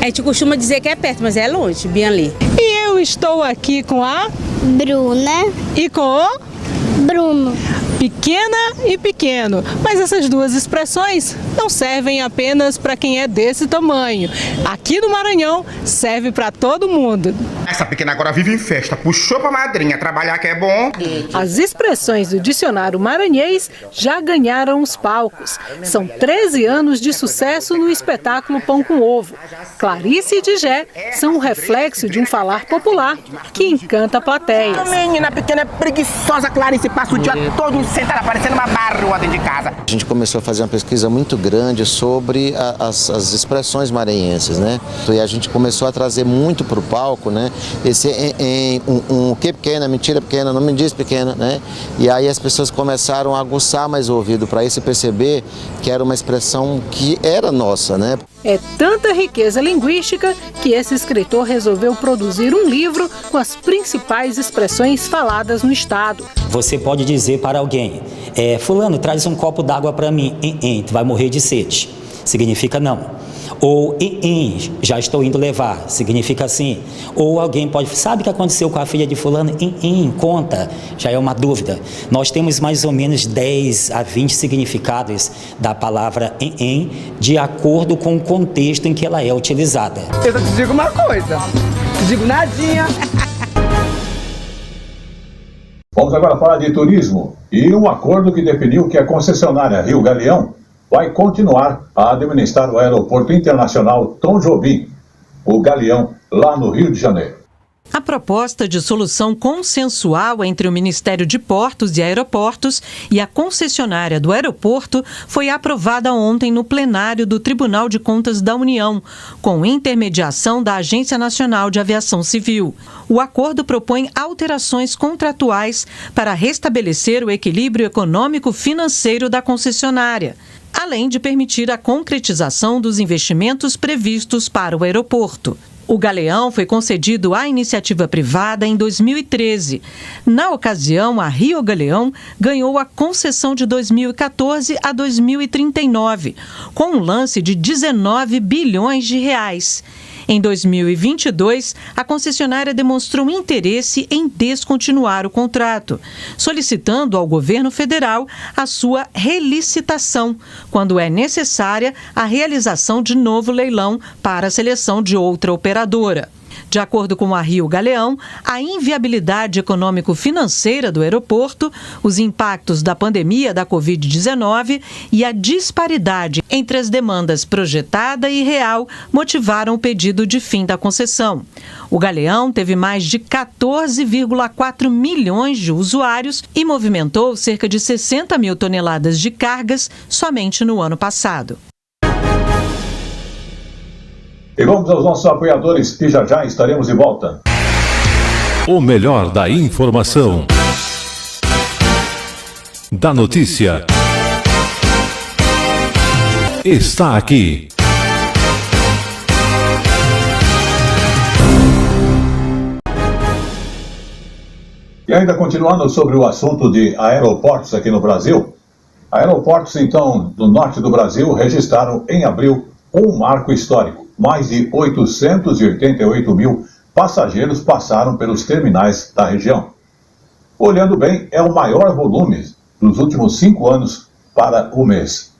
A gente costuma dizer que é perto, mas é longe, bem ali. E eu estou aqui com a... Bruna. E com o... Bruno. Pequena e pequeno, mas essas duas expressões não servem apenas para quem é desse tamanho. Aqui no Maranhão serve para todo mundo. Essa pequena agora vive em festa, puxou pra madrinha, trabalhar que é bom. As expressões do dicionário maranhês já ganharam os palcos. São 13 anos de sucesso no espetáculo Pão com Ovo. Clarice e Digé são um reflexo de um falar popular que encanta plateias. A menina pequena é preguiçosa, Clarice, passa o dia todo sentada parecendo uma barroa dentro de casa. A gente começou a fazer uma pesquisa muito grande sobre as expressões maranhenses, né? E a gente começou a trazer muito para o palco, né? Esse um que pequena, mentira pequena, não me diz pequena, né? E aí as pessoas começaram a aguçar mais o ouvido para isso e perceber que era uma expressão que era nossa, né? É tanta riqueza linguística que esse escritor resolveu produzir um livro com as principais expressões faladas no estado. Você pode dizer para alguém, fulano, traz um copo d'água para mim, tu vai morrer de sede. Significa não. Ou já estou indo levar, significa assim. Ou alguém pode, sabe o que aconteceu com a filha de fulano? Conta, já é uma dúvida. Nós temos mais ou menos 10 a 20 significados da palavra de acordo com o contexto em que ela é utilizada. Eu só te digo uma coisa, te digo nadinha. Vamos agora falar de turismo e um acordo que definiu que a concessionária Rio Galeão vai continuar a administrar o Aeroporto Internacional Tom Jobim, o Galeão, lá no Rio de Janeiro. A proposta de solução consensual entre o Ministério de Portos e Aeroportos e a concessionária do aeroporto foi aprovada ontem no plenário do Tribunal de Contas da União, com intermediação da Agência Nacional de Aviação Civil. O acordo propõe alterações contratuais para restabelecer o equilíbrio econômico-financeiro da concessionária, além de permitir a concretização dos investimentos previstos para o aeroporto. O Galeão foi concedido à iniciativa privada em 2013. Na ocasião, a Rio Galeão ganhou a concessão de 2014 a 2039, com um lance de 19 bilhões de reais. Em 2022, a concessionária demonstrou interesse em descontinuar o contrato, solicitando ao governo federal a sua relicitação, quando é necessária a realização de novo leilão para a seleção de outra operadora. De acordo com a Rio Galeão, a inviabilidade econômico-financeira do aeroporto, os impactos da pandemia da Covid-19 e a disparidade entre as demandas projetada e real motivaram o pedido de fim da concessão. O Galeão teve mais de 14,4 milhões de usuários e movimentou cerca de 60 mil toneladas de cargas somente no ano passado. E vamos aos nossos apoiadores, que já estaremos de volta. O melhor da informação, da notícia, está aqui. E ainda continuando sobre o assunto de aeroportos aqui no Brasil, aeroportos, então, do norte do Brasil registraram em abril um marco histórico. Mais de 888 mil passageiros passaram pelos terminais da região. Olhando bem, é o maior volume dos últimos 5 anos para o mês.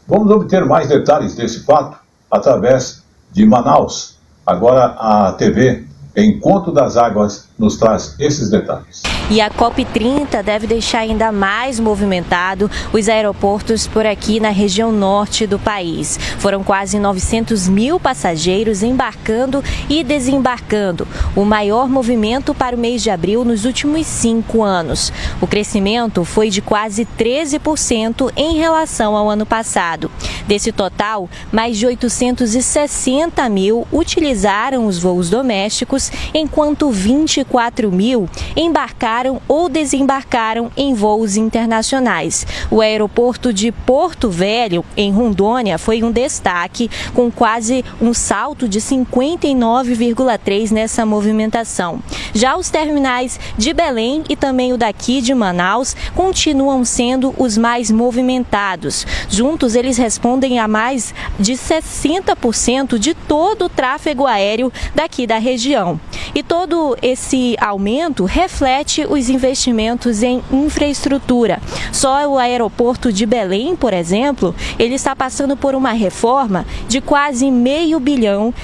Vamos obter mais detalhes desse fato através de Manaus. Agora a TV Encontro das Águas nos traz esses detalhes. E a COP30 deve deixar ainda mais movimentado os aeroportos por aqui na região norte do país. Foram quase 900 mil passageiros embarcando e desembarcando, o maior movimento para o mês de abril nos últimos 5 anos. O crescimento foi de quase 13% em relação ao ano passado. Desse total, mais de 860 mil utilizaram os voos domésticos, enquanto 24 mil embarcaram ou desembarcaram em voos internacionais. O aeroporto de Porto Velho, em Rondônia, foi um destaque, com quase um salto de 59,3% nessa movimentação. Já os terminais de Belém e também o daqui de Manaus continuam sendo os mais movimentados. Juntos, eles respondem a mais de 60% de todo o tráfego aéreo daqui da região. E todo esse aumento reflete os investimentos em infraestrutura. Só o aeroporto de Belém, por exemplo, ele está passando por uma reforma de quase R$500 bilhão,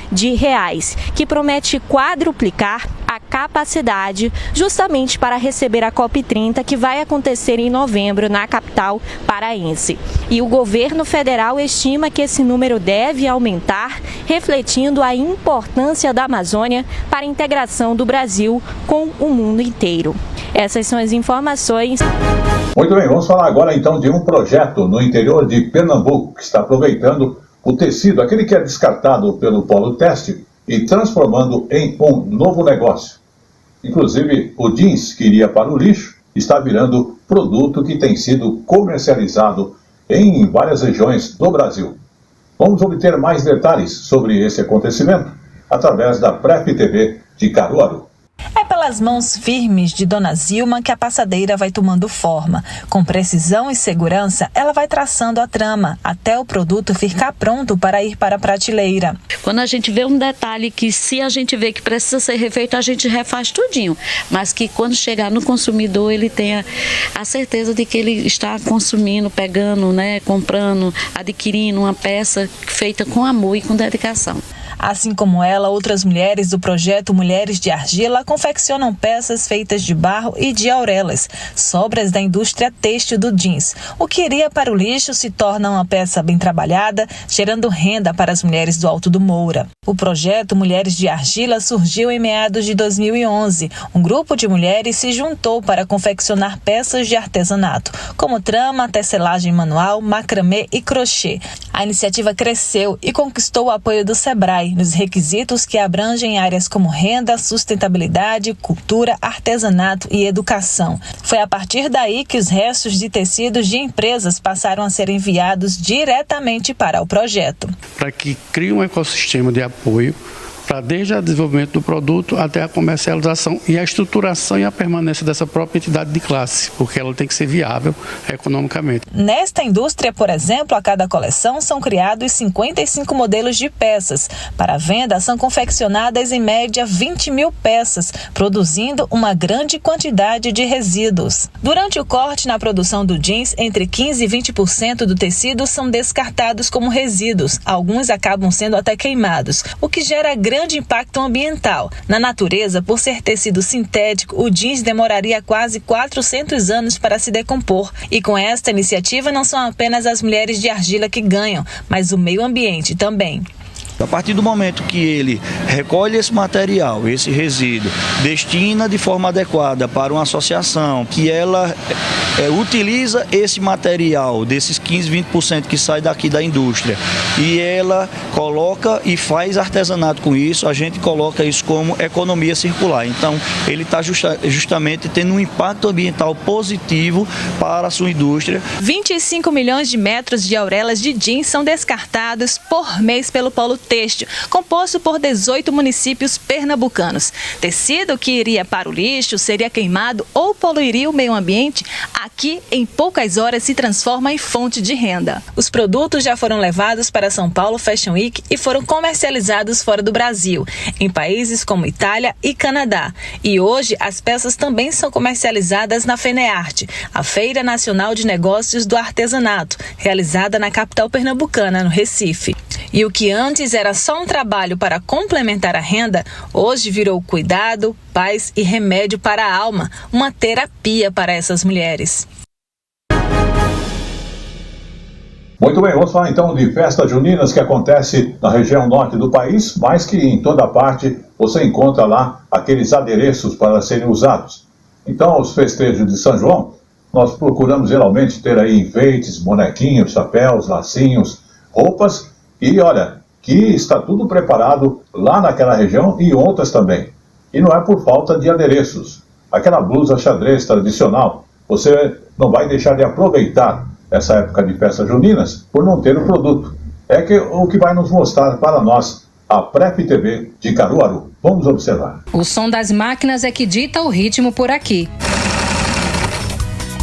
que promete quadruplicar a capacidade justamente para receber a COP30, que vai acontecer em novembro na capital paraense. E o governo federal estima que esse número deve aumentar, refletindo a importância da Amazônia para a integração do Brasil com o mundo inteiro. Essas são as informações. Muito bem, vamos falar agora então de um projeto no interior de Pernambuco que está aproveitando o tecido, aquele que é descartado pelo polo têxtil, e transformando em um novo negócio. Inclusive, o jeans que iria para o lixo está virando produto que tem sido comercializado em várias regiões do Brasil. Vamos obter mais detalhes sobre esse acontecimento através da PrEP TV de Caruaru. É pelas mãos firmes de Dona Zilma que a passadeira vai tomando forma. Com precisão e segurança, ela vai traçando a trama, até o produto ficar pronto para ir para a prateleira. Quando a gente vê um detalhe que, se a gente vê que precisa ser refeito, a gente refaz tudinho. Mas que quando chegar no consumidor, ele tenha a certeza de que ele está consumindo, pegando, comprando, adquirindo uma peça feita com amor e com dedicação. Assim como ela, outras mulheres do projeto Mulheres de Argila confeccionam peças feitas de barro e de aurelas, sobras da indústria têxtil do jeans. O que iria para o lixo se torna uma peça bem trabalhada, gerando renda para as mulheres do Alto do Moura. O projeto Mulheres de Argila surgiu em meados de 2011. Um grupo de mulheres se juntou para confeccionar peças de artesanato, como trama, tecelagem manual, macramê e crochê. A iniciativa cresceu e conquistou o apoio do Sebrae nos requisitos que abrangem áreas como renda, sustentabilidade, cultura, artesanato e educação. Foi a partir daí que os restos de tecidos de empresas passaram a ser enviados diretamente para o projeto. Para que crie um ecossistema de apoio para desde o desenvolvimento do produto até a comercialização e a estruturação e a permanência dessa própria entidade de classe, porque ela tem que ser viável economicamente. Nesta indústria, por exemplo, a cada coleção são criados 55 modelos de peças. Para a venda, são confeccionadas em média 20 mil peças, produzindo uma grande quantidade de resíduos. Durante o corte na produção do jeans, entre 15% e 20% do tecido são descartados como resíduos. Alguns acabam sendo até queimados, o que gera grande impacto ambiental. Na natureza, por ser tecido sintético, o jeans demoraria quase 400 anos para se decompor. E com esta iniciativa, não são apenas as mulheres de argila que ganham, mas o meio ambiente também. A partir do momento que ele recolhe esse material, esse resíduo, destina de forma adequada para uma associação, que ela utiliza esse material, desses 15%, 20% que sai daqui da indústria, e ela coloca e faz artesanato com isso, a gente coloca isso como economia circular. Então, ele está justamente tendo um impacto ambiental positivo para a sua indústria. 25 milhões de metros de aurelas de jeans são descartados por mês pelo polo têxtil, composto por 18 municípios pernambucanos. Tecido que iria para o lixo, seria queimado ou poluiria o meio ambiente, aqui em poucas horas se transforma em fonte de renda. Os produtos já foram levados para São Paulo Fashion Week e foram comercializados fora do Brasil, em países como Itália e Canadá. E hoje as peças também são comercializadas na FENEARTE, a Feira Nacional de Negócios do Artesanato, realizada na capital pernambucana, no Recife. E o que antes era só um trabalho para complementar a renda, hoje virou cuidado, paz e remédio para a alma, uma terapia para essas mulheres. Muito bem, vamos falar então de festas juninas que acontece na região norte do país, mas que em toda parte você encontra lá aqueles adereços para serem usados. Então, os festejos de São João, nós procuramos geralmente ter aí enfeites, bonequinhos, chapéus, lacinhos, roupas, e olha, que está tudo preparado lá naquela região e outras também. E não é por falta de adereços. Aquela blusa xadrez tradicional, você não vai deixar de aproveitar essa época de festas juninas por não ter o produto. É o que vai nos mostrar para nós a PrEP TV de Caruaru. Vamos observar. O som das máquinas é que dita o ritmo por aqui.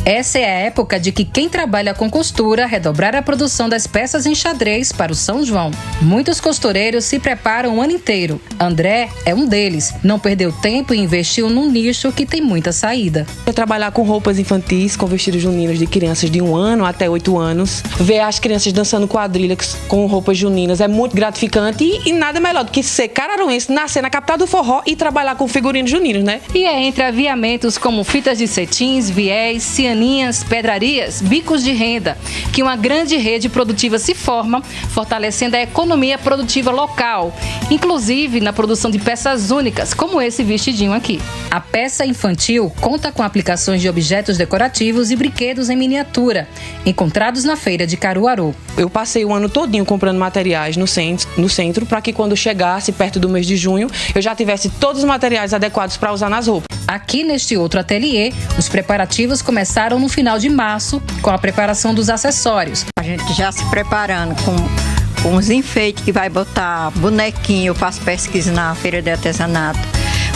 Essa é a época de que quem trabalha com costura redobrar a produção das peças em xadrez para o São João. Muitos costureiros se preparam o ano inteiro. André é um deles. Não perdeu tempo e investiu num nicho que tem muita saída. Trabalhar com roupas infantis, com vestidos juninos de crianças de 1 ano até 8 anos. Ver as crianças dançando quadrilha com roupas juninas é muito gratificante e nada melhor do que ser cararuense, nascer na capital do forró e trabalhar com figurinos juninos, né? E é entre aviamentos como fitas de cetins, viés, cianinhas, pedrarias, bicos de renda, que uma grande rede produtiva se forma, fortalecendo a economia produtiva local, inclusive na produção de peças únicas, como esse vestidinho aqui. A peça infantil conta com aplicações de objetos decorativos e brinquedos em miniatura, encontrados na feira de Caruaru. Eu passei o ano todinho comprando materiais no centro para que quando chegasse perto do mês de junho, eu já tivesse todos os materiais adequados para usar nas roupas. Aqui neste outro ateliê, os preparativos começaram no final de março, com a preparação dos acessórios. A gente já se preparando com uns enfeites que vai botar bonequinho, eu faço pesquisa na feira de artesanato,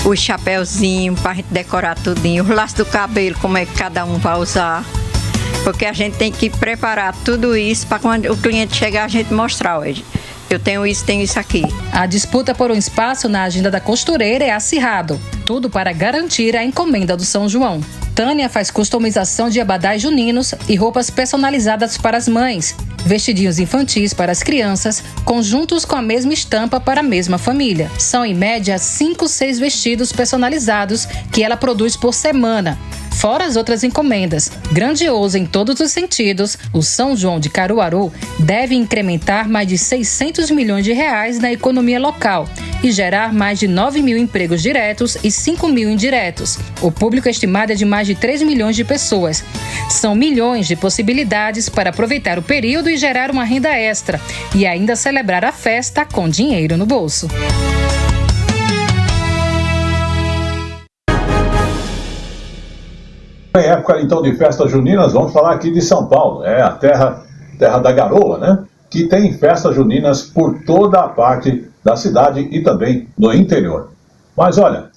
os chapéuzinhos pra gente decorar tudinho, os laços do cabelo, como é que cada um vai usar. Porque a gente tem que preparar tudo isso para quando o cliente chegar a gente mostrar hoje. Eu tenho isso aqui. A disputa por um espaço na agenda da costureira é acirrado. Tudo para garantir a encomenda do São João. Tânia faz customização de abadás juninos e roupas personalizadas para as mães, vestidinhos infantis para as crianças, conjuntos com a mesma estampa para a mesma família. São em média 5, 6 vestidos personalizados que ela produz por semana. Fora as outras encomendas. Grandioso em todos os sentidos, o São João de Caruaru deve incrementar mais de 600 milhões de reais na economia local e gerar mais de 9 mil empregos diretos e 5 mil indiretos. O público estimado é de mais de 3 milhões de pessoas. São milhões de possibilidades para aproveitar o período e gerar uma renda extra e ainda celebrar a festa com dinheiro no bolso. Em época então de festas juninas, vamos falar aqui de São Paulo, a terra da garoa, né? Que tem festas juninas por toda a parte da cidade e também no interior. Mas olha,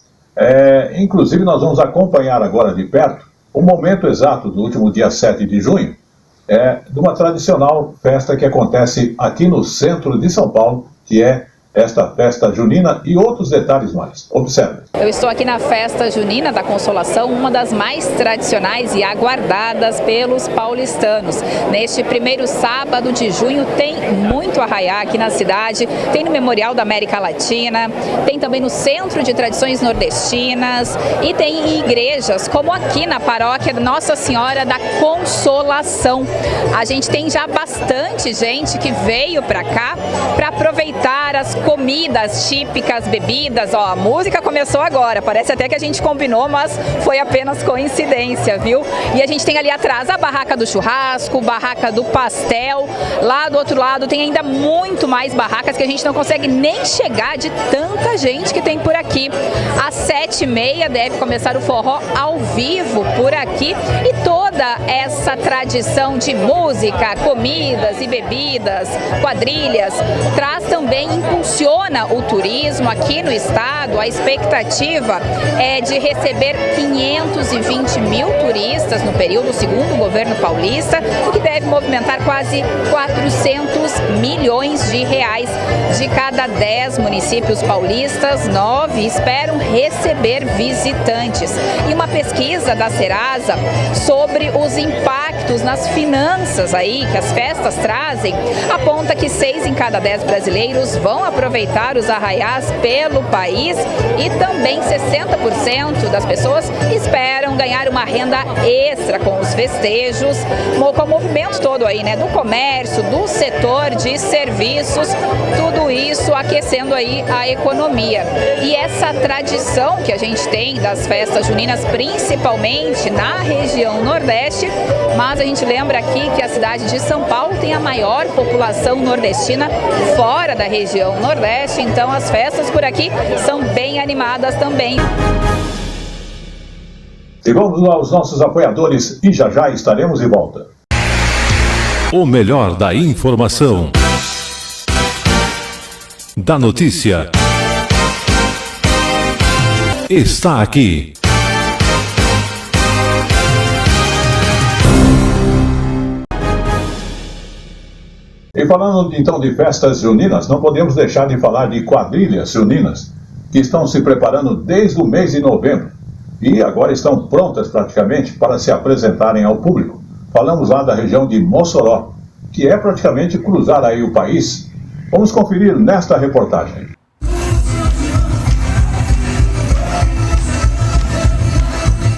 inclusive nós vamos acompanhar agora de perto o momento exato do último dia 7 de junho, de uma tradicional festa que acontece aqui no centro de São Paulo, que é esta festa junina e outros detalhes mais. Observe. Eu estou aqui na festa junina da Consolação, uma das mais tradicionais e aguardadas pelos paulistanos. Neste primeiro sábado de junho tem muito arraiá aqui na cidade, tem no Memorial da América Latina, tem também no Centro de Tradições Nordestinas e tem em igrejas, como aqui na paróquia Nossa Senhora da Consolação. A gente tem já bastante gente que veio para cá para aproveitar as comidas típicas, bebidas. A música começou agora, parece até que a gente combinou, mas foi apenas coincidência, viu? E a gente tem ali atrás a barraca do churrasco, barraca do pastel. Lá do outro lado tem ainda muito mais barracas que a gente não consegue nem chegar de tanta gente que tem por aqui. Às 7h30 deve começar o forró ao vivo por aqui e toda essa tradição de música, comidas e bebidas, quadrilhas, traz também, impulsiona o turismo aqui no estado. A expectativa é de receber 520 mil turistas no período, segundo o governo paulista, o que deve movimentar quase 400 milhões de reais. De cada 10 municípios paulistas, 9 esperam receber visitantes. E uma pesquisa da Serasa sobre os impactos nas finanças aí que as festas trazem aponta que 6 em cada 10 brasileiros vão aproveitar os arraiás pelo país e também 60% das pessoas esperam ganhar uma renda extra com os festejos, com o movimento todo aí, né, do comércio, do setor de serviços, tudo isso aquecendo aí a economia. E essa tradição que a gente tem das festas juninas, principalmente na região Nordeste, mas a gente lembra aqui que a cidade de São Paulo tem a maior população nordestina fora da região Nordeste, então as festas por aqui são bem animadas também. E vamos aos nossos apoiadores e já estaremos de volta. O melhor da informação, da notícia, está aqui. E falando então de festas juninas, não podemos deixar de falar de quadrilhas juninas, que estão se preparando desde o mês de novembro e agora estão prontas praticamente para se apresentarem ao público. Falamos lá da região de Mossoró, que é praticamente cruzar aí o país. Vamos conferir nesta reportagem.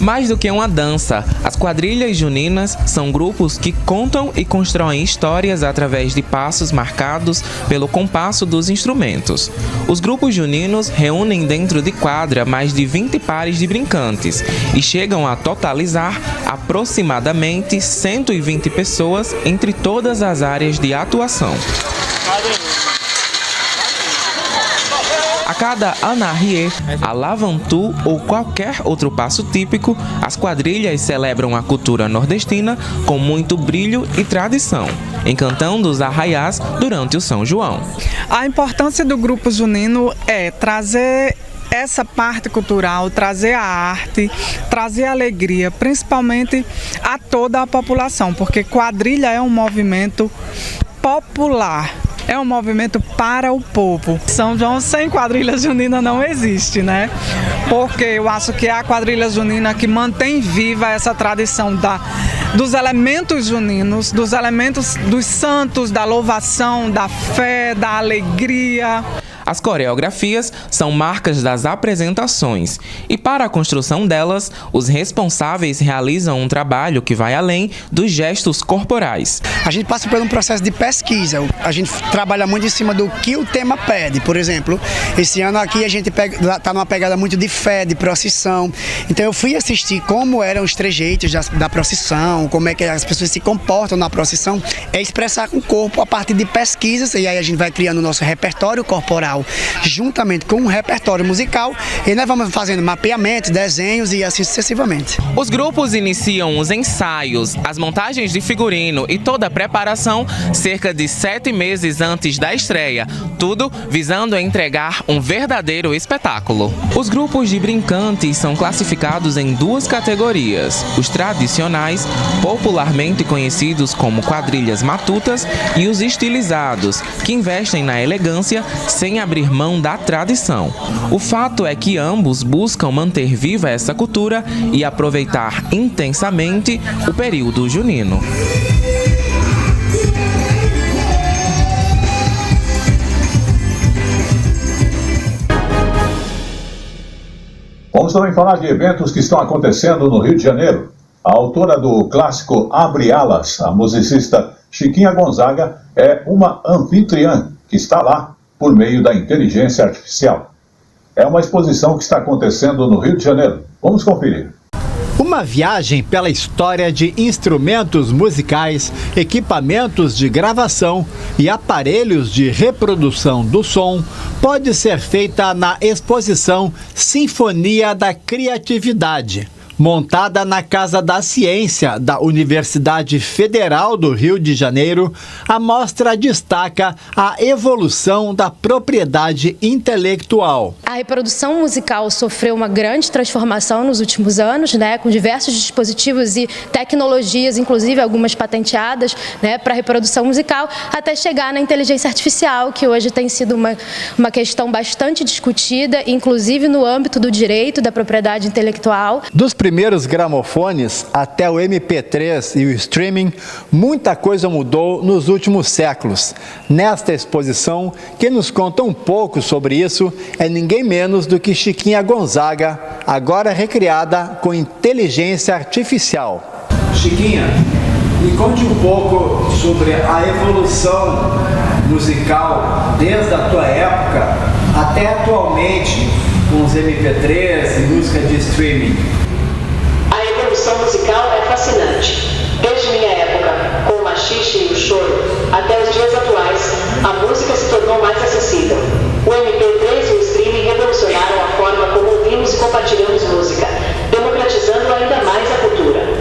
Mais do que uma dança, as quadrilhas juninas são grupos que contam e constroem histórias através de passos marcados pelo compasso dos instrumentos. Os grupos juninos reúnem dentro de quadra mais de 20 pares de brincantes e chegam a totalizar aproximadamente 120 pessoas entre todas as áreas de atuação. A cada anarrié, alavantu ou qualquer outro passo típico, as quadrilhas celebram a cultura nordestina com muito brilho e tradição. encantando os arraiás durante o São João. A importância do grupo junino é trazer essa parte cultural, trazer a arte, trazer a alegria, principalmente a toda a população, porque quadrilha é um movimento popular. É um movimento para o povo. São João sem quadrilha junina não existe, né? Porque eu acho que é a quadrilha junina que mantém viva essa tradição dos elementos juninos, dos elementos dos santos, da louvação, da fé, da alegria. As coreografias são marcas das apresentações e, para a construção delas, os responsáveis realizam um trabalho que vai além dos gestos corporais. A gente passa por um processo de pesquisa, a gente trabalha muito em cima do que o tema pede. Por exemplo, esse ano aqui a gente está numa pegada muito de fé, de procissão. Então eu fui assistir como eram os trejeitos da procissão, como é que as pessoas se comportam na procissão, é expressar com o corpo a partir de pesquisas, e aí a gente vai criando o nosso repertório corporal juntamente com um repertório musical, e nós vamos fazendo mapeamentos, desenhos e assim sucessivamente. Os grupos iniciam os ensaios, as montagens de figurino e toda a preparação cerca de 7 meses antes da estreia, tudo visando entregar um verdadeiro espetáculo. Os grupos de brincantes são classificados em 2 categorias: os tradicionais, popularmente conhecidos como quadrilhas matutas, e os estilizados, que investem na elegância sem abrir mão da tradição. O fato é que ambos buscam manter viva essa cultura e aproveitar intensamente o período junino. Vamos também falar de eventos que estão acontecendo no Rio de Janeiro. A autora do clássico Abre Alas, a musicista Chiquinha Gonzaga, é uma anfitriã que está lá por meio da inteligência artificial. É uma exposição que está acontecendo no Rio de Janeiro. Vamos conferir. Uma viagem pela história de instrumentos musicais, equipamentos de gravação e aparelhos de reprodução do som pode ser feita na exposição Sinfonia da Criatividade. Montada na Casa da Ciência da Universidade Federal do Rio de Janeiro, a mostra destaca a evolução da propriedade intelectual. A reprodução musical sofreu uma grande transformação nos últimos anos, com diversos dispositivos e tecnologias, inclusive algumas patenteadas, para reprodução musical, até chegar na inteligência artificial, que hoje tem sido uma questão bastante discutida, inclusive no âmbito do direito da propriedade intelectual. Dos primeiros gramofones até o MP3 e o streaming, muita coisa mudou nos últimos séculos. Nesta exposição, quem nos conta um pouco sobre isso é ninguém menos do que Chiquinha Gonzaga, agora recriada com inteligência artificial. Chiquinha, me conte um pouco sobre a evolução musical desde a tua época até atualmente com os MP3 e música de streaming. A evolução musical é fascinante. Desde minha época, com o machixe e o choro, até os dias atuais, a música se tornou mais acessível. O MP3 e o streaming revolucionaram a forma como ouvimos e compartilhamos música, democratizando ainda mais a cultura.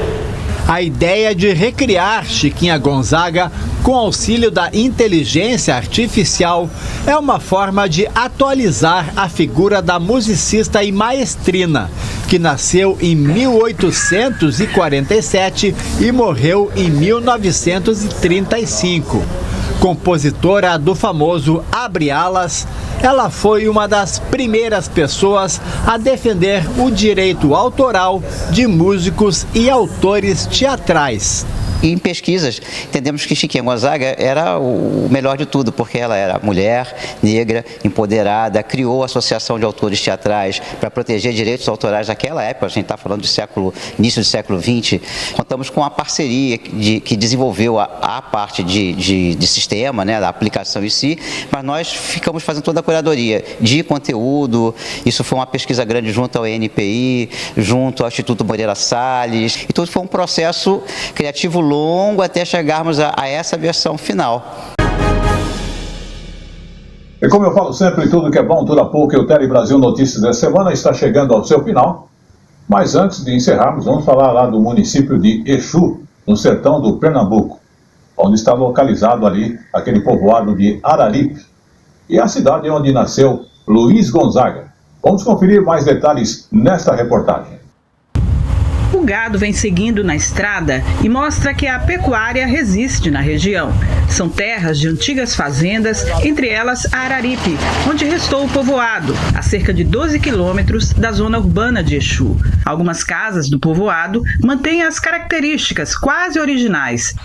A ideia de recriar Chiquinha Gonzaga com auxílio da inteligência artificial é uma forma de atualizar a figura da musicista e maestrina, que nasceu em 1847 e morreu em 1935. Compositora do famoso Abre Alas, ela foi uma das primeiras pessoas a defender o direito autoral de músicos e autores teatrais. E em pesquisas, entendemos que Chiquinha Gonzaga era o melhor de tudo, porque ela era mulher, negra, empoderada, criou a Associação de Autores Teatrais para proteger direitos autorais naquela época, a gente está falando do início do século XX. Contamos com a parceria que desenvolveu a parte de sistema, da aplicação em si, mas nós ficamos fazendo toda a curadoria de conteúdo. Isso foi uma pesquisa grande junto ao ENPI, junto ao Instituto Moreira Salles, e tudo foi um processo criativo longo até chegarmos a essa versão final. E como eu falo sempre, tudo que é bom dura pouco, e o Tele Brasil Notícias da semana está chegando ao seu final. Mas antes de encerrarmos, vamos falar lá do município de Exu, no sertão do Pernambuco. onde está localizado ali aquele povoado de Araripe, e a cidade onde nasceu Luiz Gonzaga. Vamos conferir mais detalhes nesta reportagem. O gado vem seguindo na estrada e mostra que a pecuária resiste na região. São terras de antigas fazendas, entre elas a Araripe, onde restou o povoado, a cerca de 12 quilômetros da zona urbana de Exu. Algumas casas do povoado mantêm as características quase originais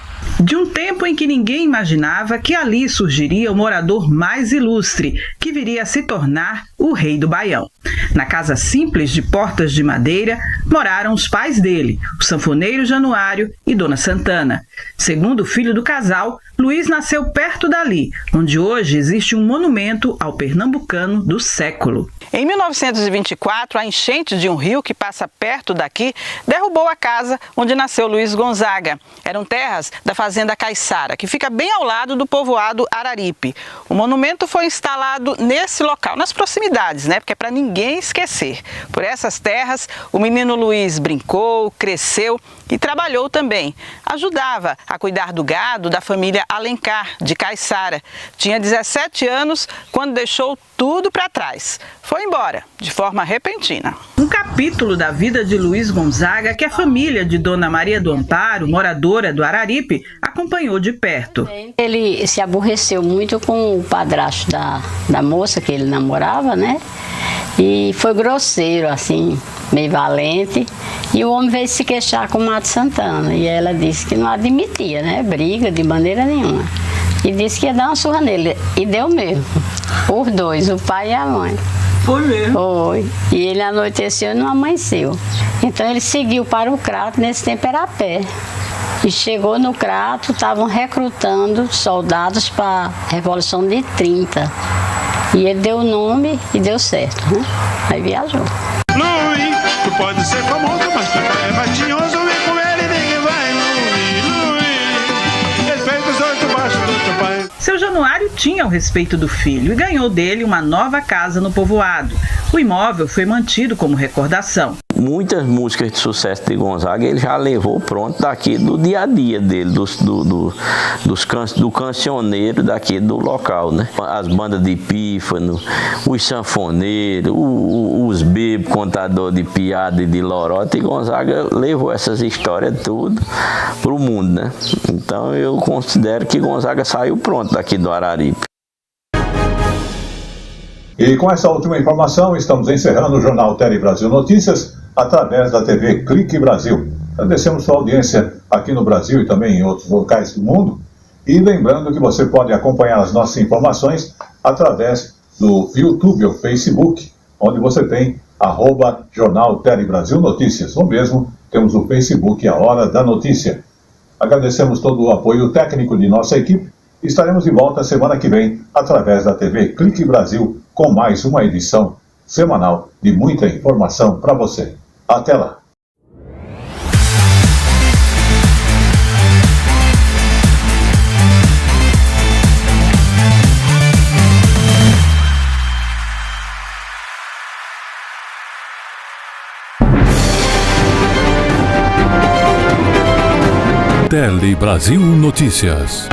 de um tempo em que ninguém imaginava que ali surgiria o morador mais ilustre, que viria a se tornar o rei do Baião. Na casa simples de portas de madeira, moraram os pais dele, o sanfoneiro Januário e Dona Santana. Segundo o filho do casal, Luiz nasceu perto dali, onde hoje existe um monumento ao pernambucano do século. Em 1924, a enchente de um rio que passa perto daqui derrubou a casa onde nasceu Luiz Gonzaga. Eram terras da fazenda Caiçara, que fica bem ao lado do povoado Araripe. O monumento foi instalado nesse local, nas proximidades, porque é para ninguém esquecer. Por essas terras, o menino Luiz brincou, cresceu e trabalhou também. Ajudava a cuidar do gado da família Alencar, de Caiçara. Tinha 17 anos quando deixou tudo para trás. Foi embora, de forma repentina. Um capítulo da vida de Luiz Gonzaga que a família de Dona Maria do Amparo, moradora do Araripe, acompanhou de perto. Ele se aborreceu muito com o padrasto da moça que ele namorava, E foi grosseiro, assim, meio valente. E o homem veio se queixar com o Mato Santana. E ela disse que não admitia, briga de maneira nenhuma. E disse que ia dar uma surra nele. E deu mesmo. Os dois, o pai e a mãe. Foi mesmo? Foi. E ele anoiteceu e não amanheceu. Então ele seguiu para o Crato, nesse tempo era a pé. E chegou no Crato, estavam recrutando soldados para a Revolução de 30. E ele deu o nome e deu certo, Aí viajou. Luiz, tu pode ser famoso, mas tu é matinhoso, vem com ele, ninguém vai, Luiz. Respeita os outros baixo do teu pai. Seu Januário tinha o respeito do filho e ganhou dele uma nova casa no povoado. O imóvel foi mantido como recordação. Muitas músicas de sucesso de Gonzaga ele já levou pronto daqui do dia a dia dele, do cancioneiro daqui do local, As bandas de pífano, os sanfoneiros, os bebos, contador de piada e de lorota, e Gonzaga levou essas histórias tudo para o mundo, Então eu considero que Gonzaga saiu pronto daqui do Araripe. E com essa última informação, estamos encerrando o Jornal Tele Brasil Notícias através da TV Clique Brasil. Agradecemos sua audiência aqui no Brasil e também em outros locais do mundo. E lembrando que você pode acompanhar as nossas informações através do YouTube ou Facebook, onde você tem @Jornal Tele Brasil Notícias. Ou mesmo temos o Facebook A Hora da Notícia. Agradecemos todo o apoio técnico de nossa equipe. Estaremos de volta semana que vem através da TV Clique Brasil com mais uma edição semanal de muita informação para você. Até lá! Tele Brasil Notícias.